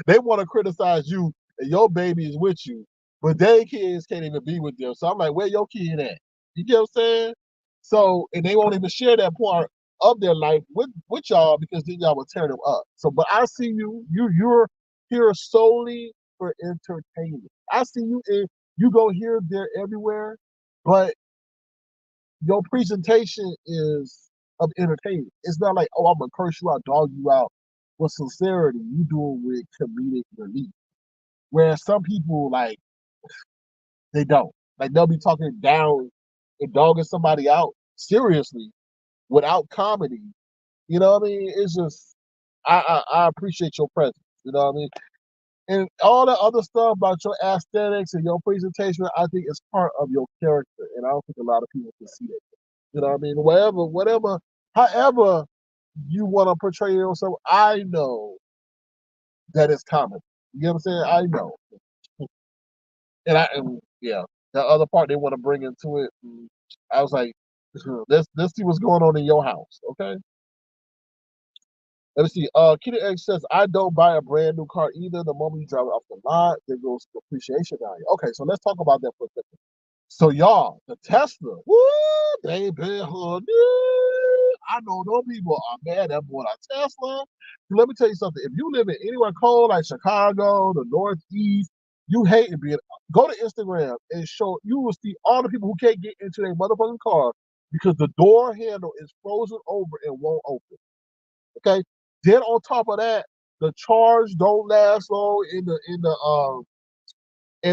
They want to criticize you and your baby is with you, but their kids can't even be with them. So I'm like, where your kid at? You get what I'm saying? So, and they won't even share that part of their life with y'all because then y'all will tear them up. So, but I see you're here solely for entertainment. I see you in, you go here, there, everywhere, but your presentation is of entertainment. It's not like, oh, I'm gonna curse you out, dog you out. With sincerity, you do it with comedic relief. Whereas some people like they don't. Like they'll be talking down and dogging somebody out seriously without comedy. You know what I mean? It's just I appreciate your presence. You know what I mean? And all the other stuff about your aesthetics and your presentation, I think is part of your character. And I don't think a lot of people can see it. You know what I mean? Whatever, however you want to portray yourself, I know that it's common. You know what I'm saying? I know. And yeah, the other part they want to bring into it, I was like, let's see what's going on in your house, okay? Let me see. Kitty X says, I don't buy a brand new car either. The moment you drive it off the lot, there goes the appreciation value. Okay, so let's talk about that for a second. So y'all, the Tesla, woo, baby, honey. I know those people are mad at bought a Tesla. Let me tell you something. If you live in anywhere cold like Chicago, the Northeast, you hate it being. Go to Instagram and show. You will see all the people who can't get into their motherfucking car because the door handle is frozen over and won't open. Okay. Then on top of that, the charge don't last long in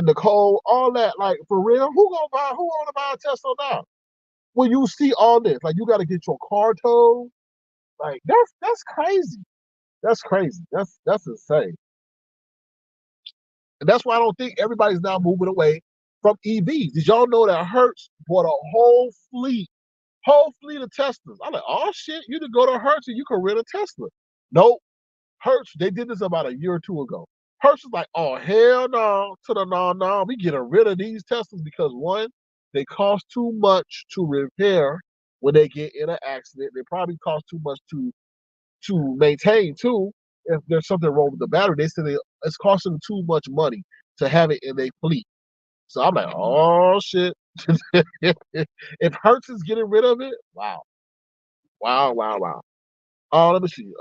the cold. All that, like for real, who want to buy a Tesla now? When you see all this, like you got to get your car towed. Like that's crazy. That's crazy. That's insane. And that's why I don't think everybody's now moving away from EVs. Did y'all know that Hertz bought a whole fleet of Teslas? I'm like, oh shit, you can go to Hertz and you can rent a Tesla. Nope. Hertz, they did this about a year or two ago. Hertz was like, oh hell no, to the no, we getting rid of these Teslas because one, they cost too much to repair when they get in an accident. They probably cost too much to maintain too. If there's something wrong with the battery, they said it's costing them too much money to have it in their fleet. So I'm like, oh shit. If Hertz is getting rid of it, wow. Let me see.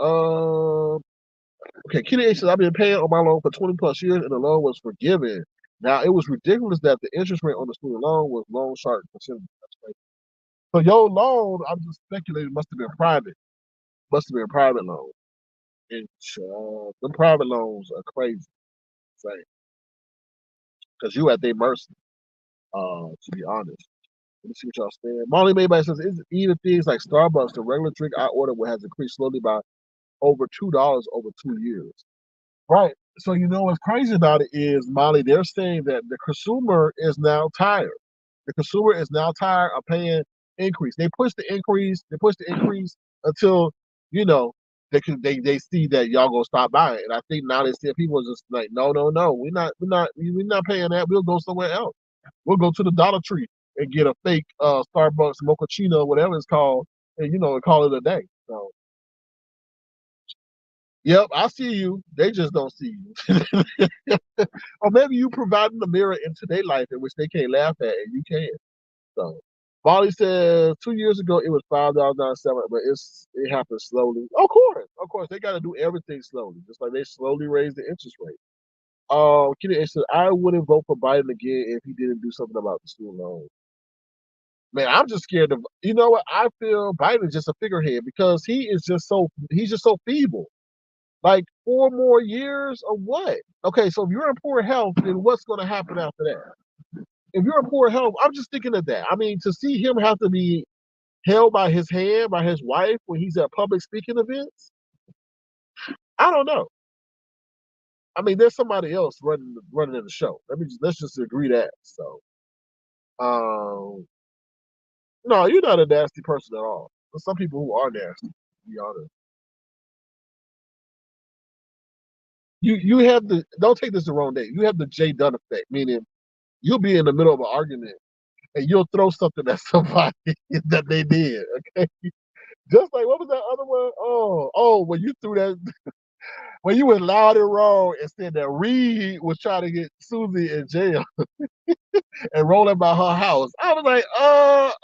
Okay, Kitty H says, I've been paying on my loan for 20 plus years and the loan was forgiven. Now, it was ridiculous that the interest rate on the student loan was loan shark percentage. So your loan, I'm just speculating, must have been private. Must have been a private loan. And them private loans are crazy. Because you at their mercy, to be honest. Let me see what y'all saying. Molly Maybach says, is even things like Starbucks, the regular drink I order has increased slowly by over $2 over 2 years. Right. So you know what's crazy about it is, Molly, they're saying that the consumer is now tired. The consumer is now tired of paying increase. They push the increase until, you know, they see that y'all gonna stop buying. And I think now they see people are just like, no, we're not paying that. We'll go somewhere else. We'll go to the Dollar Tree and get a fake Starbucks mochaccino, whatever it's called, and and call it a day. So yep, I see you. They just don't see you. Or maybe you providing a mirror into their life in which they can't laugh at and you can. So Molly says 2 years ago it was $5.97, but it happened slowly. Of course, they got to do everything slowly, just like they slowly raise the interest rate. Kitty H said, I wouldn't vote for Biden again if he didn't do something about the student loan. Man, I'm just scared of. You know what? I feel Biden is just a figurehead because he's just so feeble. Like 4 more years of what? Okay, so if you're in poor health, then what's going to happen after that? If you're in poor health, I'm just thinking of that. I mean, to see him have to be held by his hand by his wife when he's at public speaking events, I don't know. I mean, there's somebody else running in the show. Let's just agree that. So, no, you're not a nasty person at all. There's some people who are nasty, to be honest. You have the, don't take this the wrong day. You have the Jay Dunn effect, meaning you'll be in the middle of an argument and you'll throw something at somebody that they did. Okay, just like what was that other one? When you threw that, when you went loud and wrong and said that Reed was trying to get Susie in jail and rolling by her house. I was like,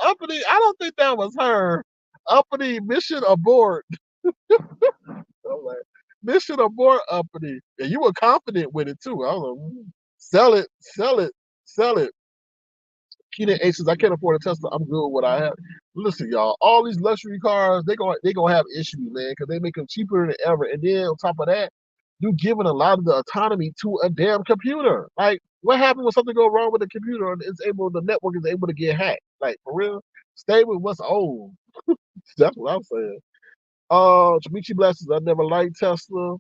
Uppity, I don't think that was her. Uppity, mission abort. I was like, mission abort, Uppity. And you were confident with it too. I was like, sell it, sell it, sell it. Keenan A says, I can't afford a Tesla. I'm good with what I have. Listen, y'all, all these luxury cars, they gonna have issues, man, because they make them cheaper than ever. And then on top of that, you're giving a lot of the autonomy to a damn computer. Like, what happened when something go wrong with the computer and the network is able to get hacked? Like, for real, stay with what's old. That's what I'm saying. Chamichi Blessings, I never liked Tesla.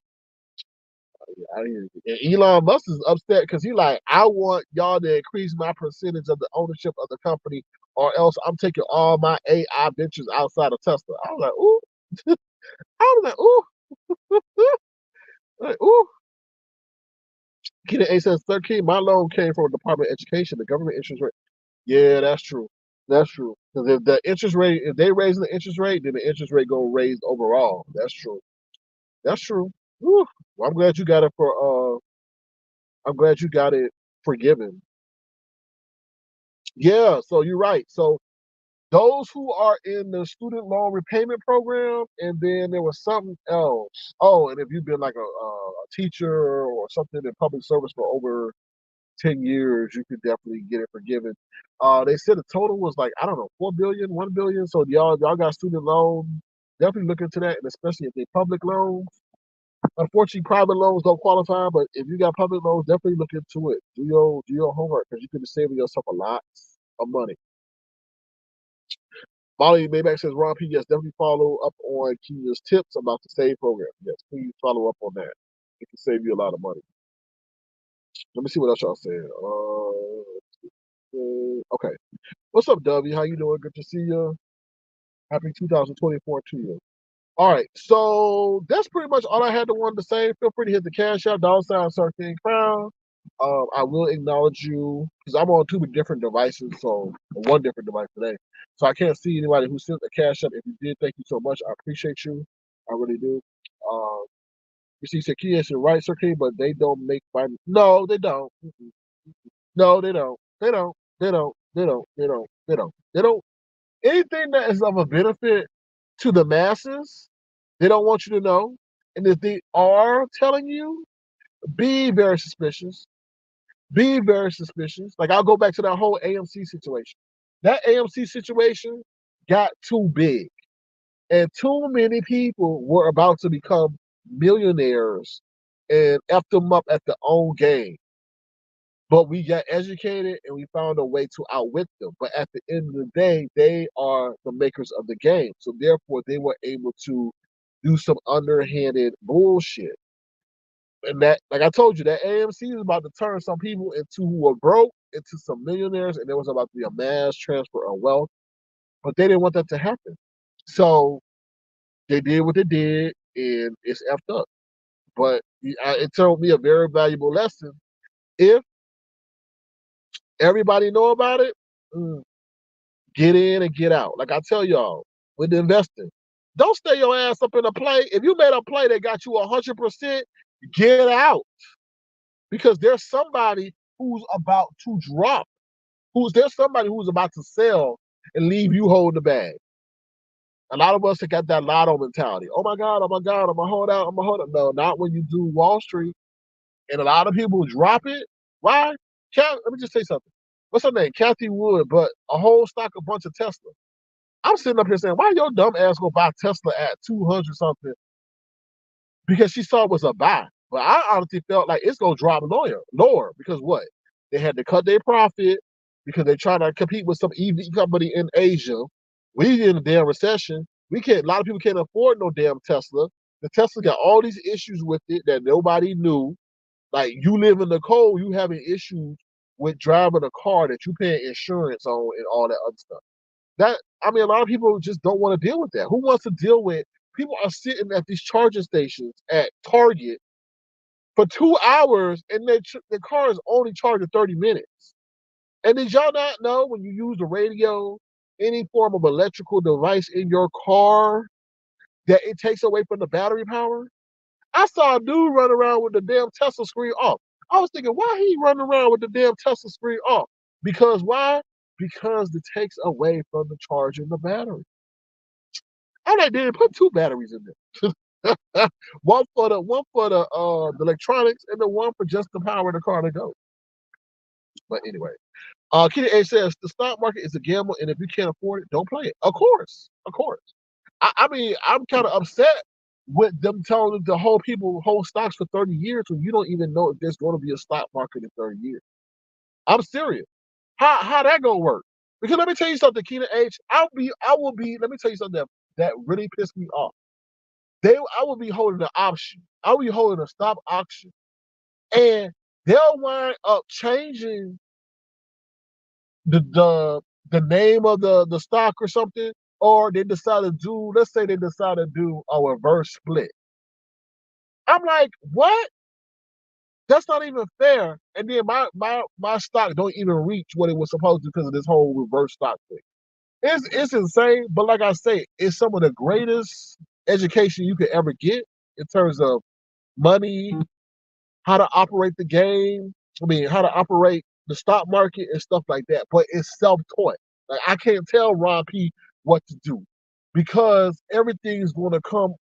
And Elon Musk is upset because he like, I want y'all to increase my percentage of the ownership of the company, or else I'm taking all my AI ventures outside of Tesla. I was like, ooh. I was like, ooh. Like, ooh. Keenan A says, Sir King, my loan came from the Department of Education, the government interest rate. Yeah, that's true. That's true. Because if the interest rate, if they raise the interest rate, then the interest rate gonna raise overall. That's true. That's true. Woo. Well, I'm glad you got it forgiven. Yeah, so you're right. So those who are in the student loan repayment program, and then there was something else. Oh, and if you've been like a teacher or something in public service for over 10 years, you could definitely get it forgiven. They said the total was like, I don't know, 4 billion, 1 billion. So y'all got student loan, definitely look into that, and especially if they public loans. Unfortunately, private loans don't qualify, but if you got public loans, definitely look into it. Do your homework, because you could be saving yourself a lot of money. Molly Mayback says, Ron P, yes, definitely follow up on Kenya's tips about the SAVE program. Yes, please follow up on that. It can save you a lot of money. Let me see what else y'all saying. Okay. What's up, W? How you doing? Good to see you. Happy 2024 to you. All right, so that's pretty much all I had to want to say. Feel free to hit the cash out, $ Sir King Crown. I will acknowledge you because I'm on 2 different devices, so one different device today. So I can't see anybody who sent the cash up. If you did, thank you so much. I appreciate you. I really do. You see, Sakia said, right, Sir King, but they don't make money. No, they don't. No, they don't. They don't. They don't. They don't. They don't. They don't. They don't. Anything that is of a benefit to the masses, they don't want you to know. And if they are telling you, be very suspicious. Be very suspicious. Like, I'll go back to that whole AMC situation. That AMC situation got too big. And too many people were about to become millionaires and F them up at their own game. But we got educated and we found a way to outwit them. But at the end of the day, they are the makers of the game. So therefore, they were able to do some underhanded bullshit. And that, like I told you, that AMC is about to turn some people who were broke into some millionaires, and there was about to be a mass transfer of wealth. But they didn't want that to happen. So they did what they did, and it's effed up. But it told me a very valuable lesson. If everybody know about it, get in and get out. Like I tell y'all, with investing, don't stay your ass up in a play. If you made a play that got you 100%, get out. Because there's somebody who's about to drop. There's somebody who's about to sell and leave you holding the bag. A lot of us have got that lotto mentality. Oh my God, I'm gonna hold out, I'm gonna hold out. No, not when you do Wall Street. And a lot of people drop it. Why? Let me just say something. What's her name? Kathy Wood, but a whole stock, a bunch of Tesla. I'm sitting up here saying, why your dumb ass go buy Tesla at 200 something? because she saw it was a buy. But I honestly felt like it's gonna drop lower because what? They had to cut their profit because they're trying to compete with some EV company in Asia. We in a damn recession. We can't. A lot of people can't afford no damn Tesla. The Tesla got all these issues with it that nobody knew. Like you live in the cold, you having issues with driving a car that you paying insurance on and all that other stuff. That I mean, a lot of people just don't want to deal with that. Who wants to deal with? People are sitting at these charging stations at Target for 2 hours, and their car is only charged in 30 minutes. And did y'all not know when you use the radio, any form of electrical device in your car, that it takes away from the battery power? I saw a dude run around with the damn Tesla screen off. I was thinking, why he running around with the damn Tesla screen off? Because why? Because it takes away from the charging the battery. I'm like, dude, put 2 batteries in there. one for the electronics and the one for just the power of the car to go. But anyway, Kitty A says the stock market is a gamble, and if you can't afford it, don't play it. Of course. I mean, I'm kind of upset with them telling the whole people hold stocks for 30 years when you don't even know if there's going to be a stock market in 30 years. I'm serious. How that gonna work? Because let me tell you something, Keena H. I will be. Let me tell you something that really pissed me off. I will be holding an option. I will be holding a stop auction, and they'll wind up changing the name of the stock or something, or they decide to do. Let's say they decide to do a reverse split. I'm like, what? That's not even fair. And then my stock don't even reach what it was supposed to because of this whole reverse stock thing. It's insane, but like I say, it's some of the greatest education you could ever get in terms of money, how to operate the game. I mean, how to operate the stock market and stuff like that. But it's self-taught. Like I can't tell Ron P what to do because everything's going to come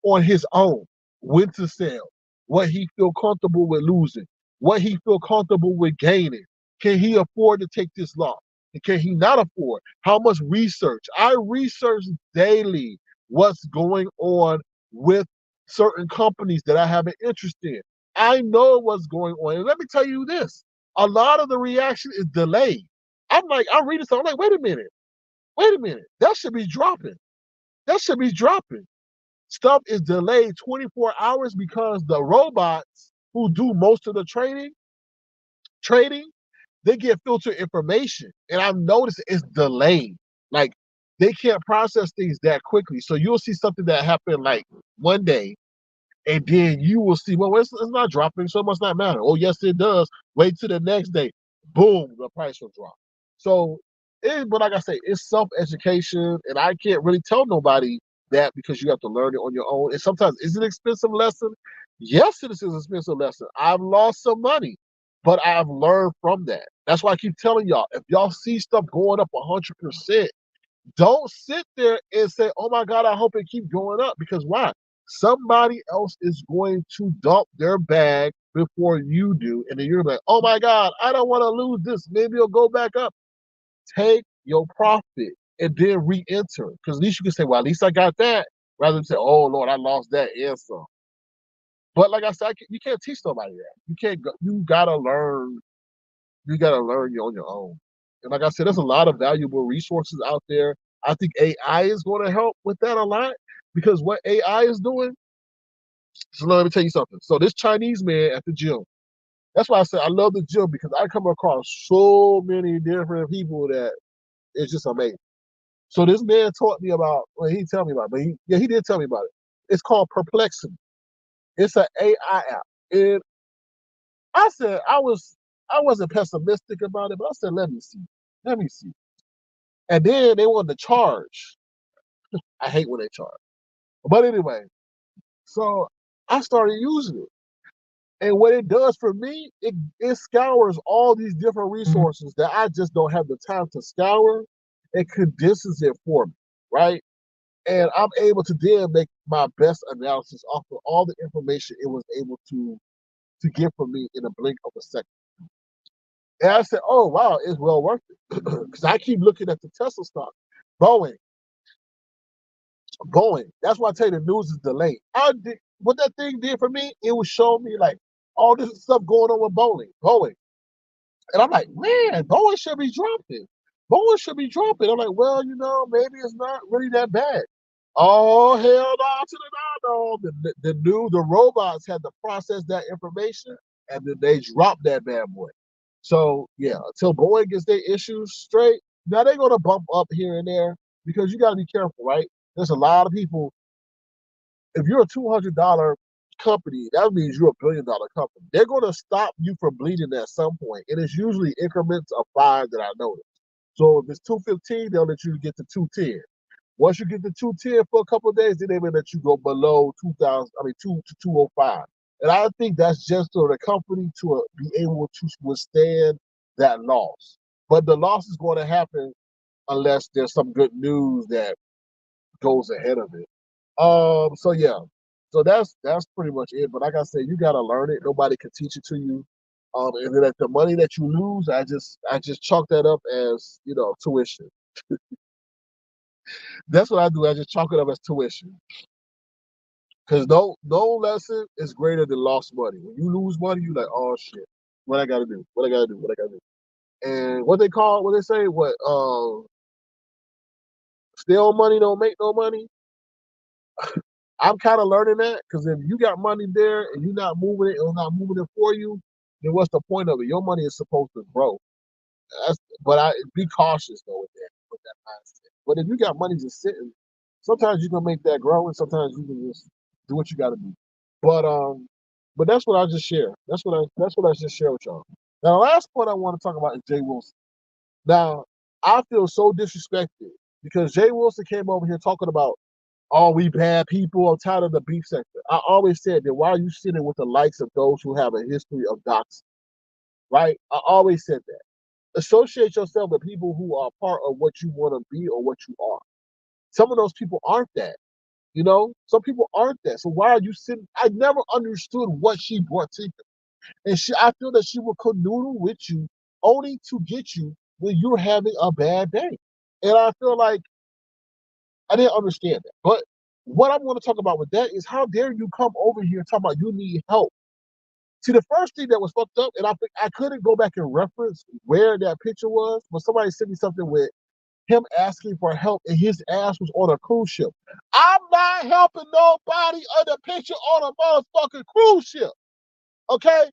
on his own. When to sell, what he feel comfortable with losing, what he feel comfortable with gaining. Can he afford to take this loss? And can he not afford? How much research? I research daily what's going on with certain companies that I have an interest in. I know what's going on. And let me tell you this, a lot of the reaction is delayed. I'm reading something, I'm like, wait a minute, that should be dropping. Stuff is delayed 24 hours because the robots who do most of the trading, they get filtered information. And I've noticed it's delayed. Like they can't process things that quickly. So you'll see something that happened like one day, and then you will see, well, it's not dropping, so it must not matter. Oh, yes, it does. Wait till the next day. Boom, the price will drop. So, but like I say, it's self-education, and I can't really tell nobody that because you have to learn it on your own. And sometimes it's an expensive lesson. Yes, it is an expensive lesson. I've lost some money, but I've learned from that. That's why I keep telling y'all, if y'all see stuff going up 100%, don't sit there and say, oh my God, I hope it keeps going up. Because why? Somebody else is going to dump their bag before you do. And then you're like, oh my God, I don't want to lose this. Maybe it'll go back up. Take your profit and then re-enter. Because at least you can say, well, at least I got that. Rather than say, oh Lord, I lost that and some. But like I said, you can't teach somebody that. You gotta learn. You gotta learn on your own. And like I said, there's a lot of valuable resources out there. I think AI is going to help with that a lot because what AI is doing. So let me tell you something. So this Chinese man at the gym. That's why I said I love the gym because I come across so many different people that it's just amazing. So this man taught me about. Well, he tell me about it, but he did tell me about it. It's called Perplexity. It's an AI app. And I said I wasn't pessimistic about it, but I said let me see. And then they wanted to charge. I hate when they charge. But anyway, so I started using it. And what it does for me, it scours all these different resources that I just don't have the time to scour. It condenses it for me, right? And I'm able to then make my best analysis off of all the information it was able to get from me in a blink of a second. And I said, oh, wow, it's well worth it. Because I keep looking at the Tesla stock. Boeing. That's why I tell you the news is delayed. what that thing did for me, it was showing me like all this stuff going on with Boeing. And I'm like, man, Boeing should be dropping. Boeing should be dropping. I'm like, well, maybe it's not really that bad. Oh, hell no to the no. The robots had to process that information and then they dropped that bad boy. So yeah, until Boeing gets their issues straight, now they're gonna bump up here and there because you gotta be careful, right? There's a lot of people. If you're a $200 company, that means you're a $1 billion company. They're gonna stop you from bleeding at some point, and it's usually increments of 5 that I noticed. So if it's 215, they'll let you get to 210. Once you get to 210 for a couple of days, then they may let you go below 2,000. I mean, 205. And I think that's just for the company to be able to withstand that loss. But the loss is going to happen unless there's some good news that goes ahead of it. So yeah, so that's pretty much it. But like I said, you gotta learn it. Nobody can teach it to you. And then the money that you lose, I just chalk that up as tuition. That's what I do. I just chalk it up as tuition. Because no lesson is greater than lost money. When you lose money, you're like, oh shit, what I gotta do? What I gotta do? What I gotta do? And what they say, steal money don't make no money. I'm kind of learning that because if you got money there and you're not moving it or not moving it for you, then what's the point of it? Your money is supposed to grow. But be cautious though with that mindset. But if you got money just sitting, sometimes you can make that grow, and sometimes you can just do what you got to do. But that's what I just share. That's what I just share with y'all. Now, the last point I want to talk about is Jay Wilson. Now, I feel so disrespected because Jay Wilson came over here talking about, oh, we bad people. I'm tired of the beef sector. I always said that, why are you sitting with the likes of those who have a history of doxing? Right? I always said that. Associate yourself with people who are part of what you want to be or what you are. Some of those people aren't that. Some people aren't that. So why are you sitting? I never understood what she brought to you. And I feel that she will canoodle with you only to get you when you're having a bad day. And I feel like I didn't understand that. But what I'm going to talk about with that is, how dare you come over here talking about you need help? See, the first thing that was fucked up, and I couldn't go back and reference where that picture was, but somebody sent me something with him asking for help and his ass was on a cruise ship. I'm not helping nobody on the picture on a motherfucking cruise ship. Okay?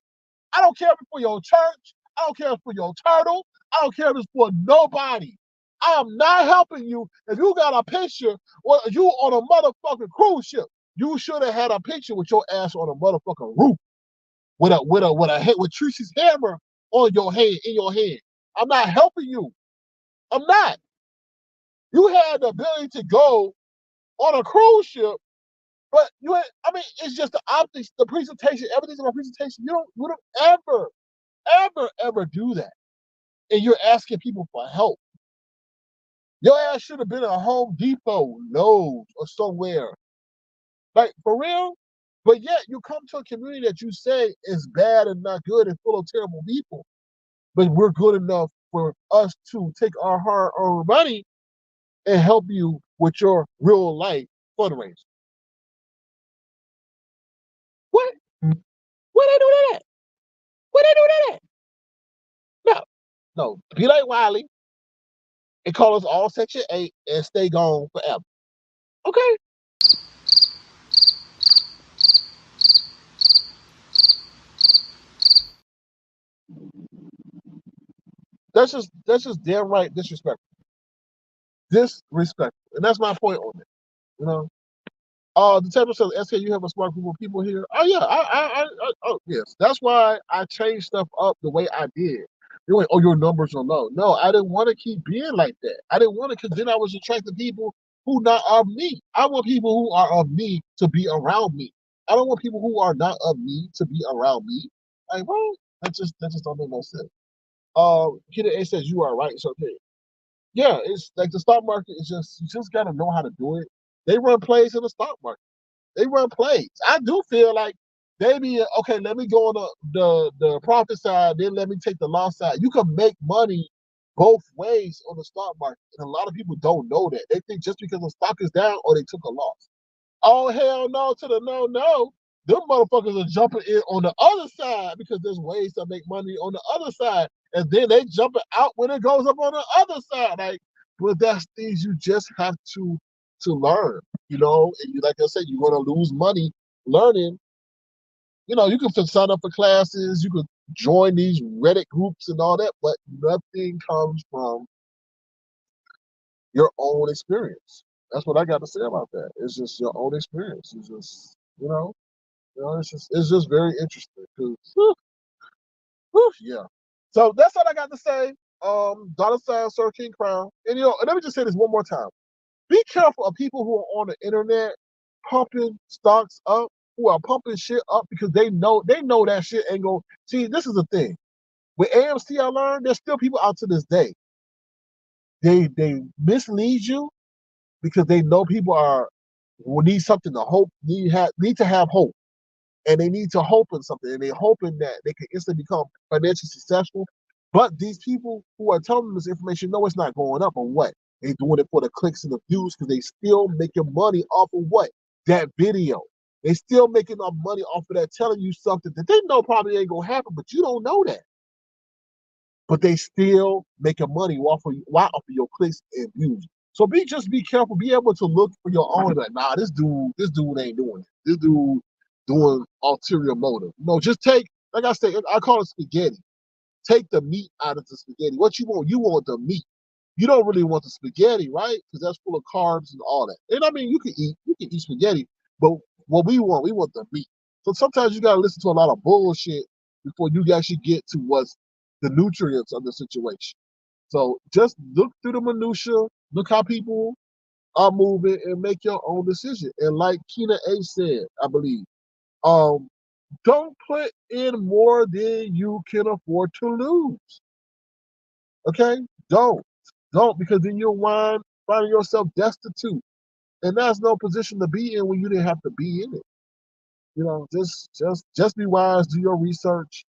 I don't care if it's for your church. I don't care if it's for your turtle. I don't care if it's for nobody. I am not helping you if you got a picture or you on a motherfucking cruise ship. You should have had a picture with your ass on a motherfucking roof with Tracy's hammer on your head, in your hand. I'm not helping you. I'm not. You had the ability to go on a cruise ship, but it's just the optics, the presentation, everything's in my presentation. You don't ever do that. And you're asking people for help. Your ass should have been at Home Depot, Lowe's, or somewhere. Like, for real? But yet you come to a community that you say is bad and not good and full of terrible people. But we're good enough for us to take our hard-earned money and help you with your real life fundraiser. What? Where they do that at? Where they do that at? No. Be like Wiley and call us all Section 8 and stay gone forever. Okay? That's just damn right disrespectful. Disrespectful. And that's my point on it. The table says, SK, you have a smart group of people here. Oh yeah, yes. That's why I changed stuff up the way I did. You're like, oh, your numbers are low. No, I didn't want to keep being like that. I didn't want to, because then I was attracting people who not of me. I want people who are of me to be around me. I don't want people who are not of me to be around me. Like, well, that just don't make no sense. Peter A says you are right. So okay. Yeah, it's like the stock market is you just gotta know how to do it. They run plays in the stock market. They run plays. I do feel like they be okay. Let me go on the profit side, then let me take the loss side. You can make money both ways on the stock market, and a lot of people don't know that. They think just because the stock is down or they took a loss. Oh hell no to the no. them motherfuckers are jumping in on the other side because there's ways to make money on the other side. And then they jumping out when it goes up on the other side. Like, but that's things you just have to learn, you know. And you, like I said, you're gonna lose money learning. You know, you can sign up for classes, you could join these Reddit groups and all that, but nothing comes from your own experience. That's what I got to say about that. It's just your own experience. It's just, it's just very interesting. 'Cause, yeah. So that's all I got to say. $ Sir King Crown. And and let me just say this one more time. Be careful of people who are on the internet pumping stocks up, who are pumping shit up because they know that shit ain't go. See, this is the thing. With AMC, I learned there's still people out to this day. They mislead you because they know people will need something to hope, need to have hope. And they need to hope in something, and they're hoping that they can instantly become financially successful. But these people who are telling them this information know it's not going up, or what? They're doing it for the clicks and the views because they still making money off of what? That video. They still making enough money off of that, telling you something that they know probably ain't gonna happen, but you don't know that. But they still making money off of your clicks and views. So be careful. Be able to look for your own. Like, nah, this dude ain't doing it. This dude doing ulterior motive. No, just take, like I said, I call it spaghetti. Take the meat out of the spaghetti. What you want? You want the meat. You don't really want the spaghetti, right? Because that's full of carbs and all that. And I mean, you can eat spaghetti, but what we want the meat. So sometimes you gotta listen to a lot of bullshit before you actually get to what's the nutrients of the situation. So just look through the minutia, look how people are moving, and make your own decision. And like Keena A said, I believe, don't put in more than you can afford to lose. Okay? Don't, because then you'll finding yourself destitute, and that's no position to be in when you didn't have to be in it. You know, just be wise, do your research,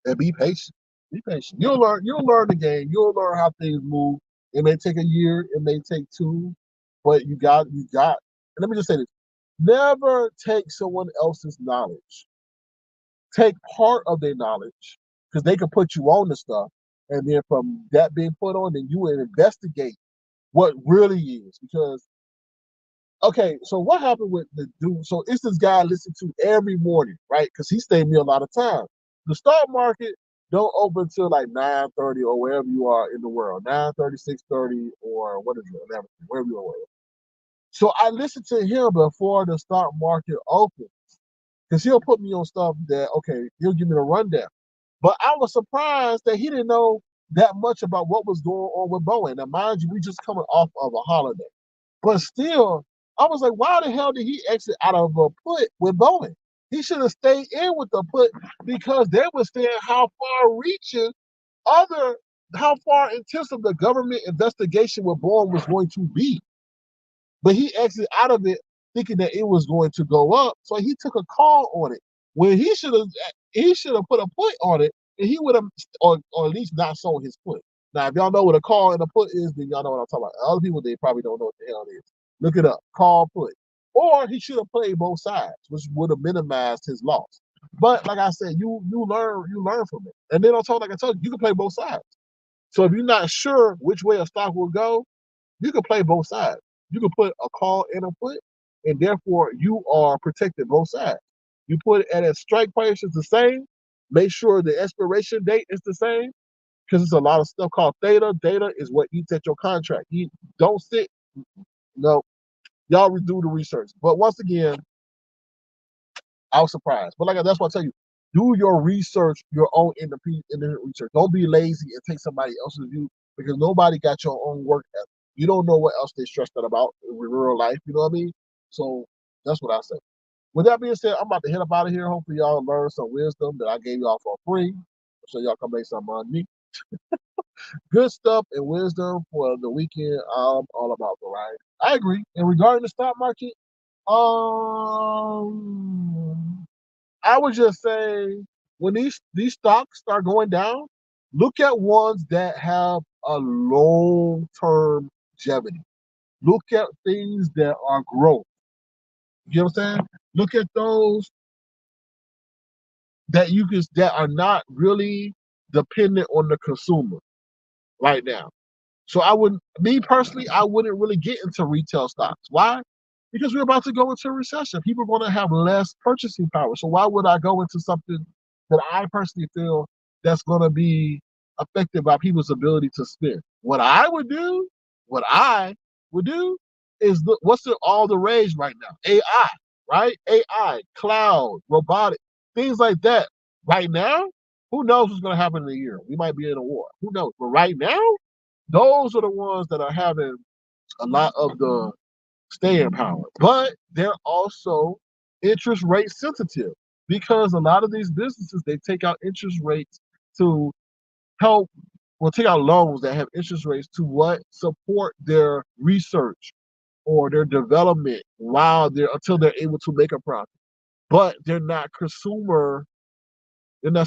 and be patient. Be patient. You'll learn the game. You'll learn how things move. It may take a year, it may take two, but you got. And let me just say this: never take someone else's knowledge. Take part of their knowledge, because they can put you on the stuff, and then from that being put on, then you will investigate what really is. Because okay, so what happened with the dude? So it's this guy I listen to every morning, right? Because he stayed me a lot of time. The stock market don't open till like 9:30 or wherever you are in the world, 9:30, 6:30, or what is it, 11, wherever you are. So I listen to him before the stock market opens, because he'll put me on stuff that, okay, he'll give me the rundown. But I was surprised that he didn't know that much about what was going on with Boeing. Now, mind you, we just coming off of a holiday. But still, I was like, why the hell did he exit out of a put with Boeing? He should have stayed in with the put, because they were saying how far intensive the government investigation with Boeing was going to be. But he exited out of it thinking that it was going to go up, so he took a call on it when he should have put a put on it, and he would have, or at least not sold his put. Now, if y'all know what a call and a put is, then y'all know what I'm talking about. Other people, they probably don't know what the hell it is. Look it up. Call, put. Or he should have played both sides, which would have minimized his loss. But like I said, you learn from it. And then like I told you, you can play both sides. So if you're not sure which way a stock will go, you can play both sides. You can put a call and a put, and therefore you are protected both sides. You put it at a strike price is the same. Make sure the expiration date is the same, because it's a lot of stuff called theta. Data is what eats at your contract. You don't sit. No, y'all do the research. But once again, I was surprised. But that's what I tell you. Do your research, your own independent research. Don't be lazy and take somebody else's view, because nobody got your own work ethic. You don't know what else they stressed out about in real life. You know what I mean? So that's what I say. With that being said, I'm about to head up out of here. Hopefully y'all learn some wisdom that I gave y'all for free, so y'all can make some money. Good stuff and wisdom for the weekend. I'm all about variety. I agree. And regarding the stock market, I would just say, when these stocks start going down, look at ones that have a long-term longevity. Look at things that are growth. You know what I'm saying? Look at those that are not really dependent on the consumer right now. So me personally, I wouldn't really get into retail stocks. Why? Because we're about to go into a recession. People are going to have less purchasing power. So why would I go into something that I personally feel that's going to be affected by people's ability to spend? What I would do is what's all the rage right now? AI, right? AI, cloud, robotic, things like that. Right now, who knows what's going to happen in a year? We might be in a war. Who knows? But right now, those are the ones that are having a lot of the staying power. But they're also interest rate sensitive because a lot of these businesses, they take out interest rates to take out loans that have interest rates to support their research or their development until they're able to make a profit. But they're not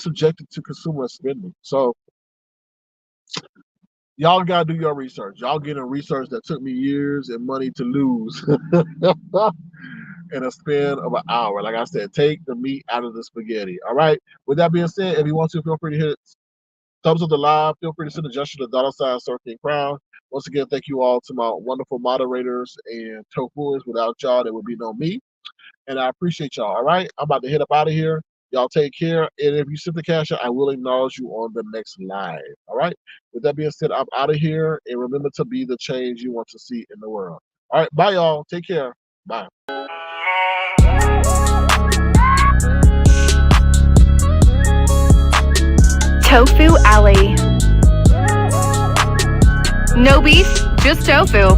subjected to consumer spending. So y'all gotta do your research. Y'all getting research that took me years and money to lose in a span of an hour. Like I said, take the meat out of the spaghetti. All right. With that being said, if you want to, feel free to hit thumbs up the live. Feel free to send a gesture to $ Circling Crown. Once again, thank you all to my wonderful moderators and tofuers. Without y'all, there would be no me. And I appreciate y'all. All right. I'm about to head up out of here. Y'all take care. And if you send the cash out, I will acknowledge you on the next live. All right. With that being said, I'm out of here. And remember to be the change you want to see in the world. All right. Bye, y'all. Take care. Bye. Tofu Alley. No beef, just tofu.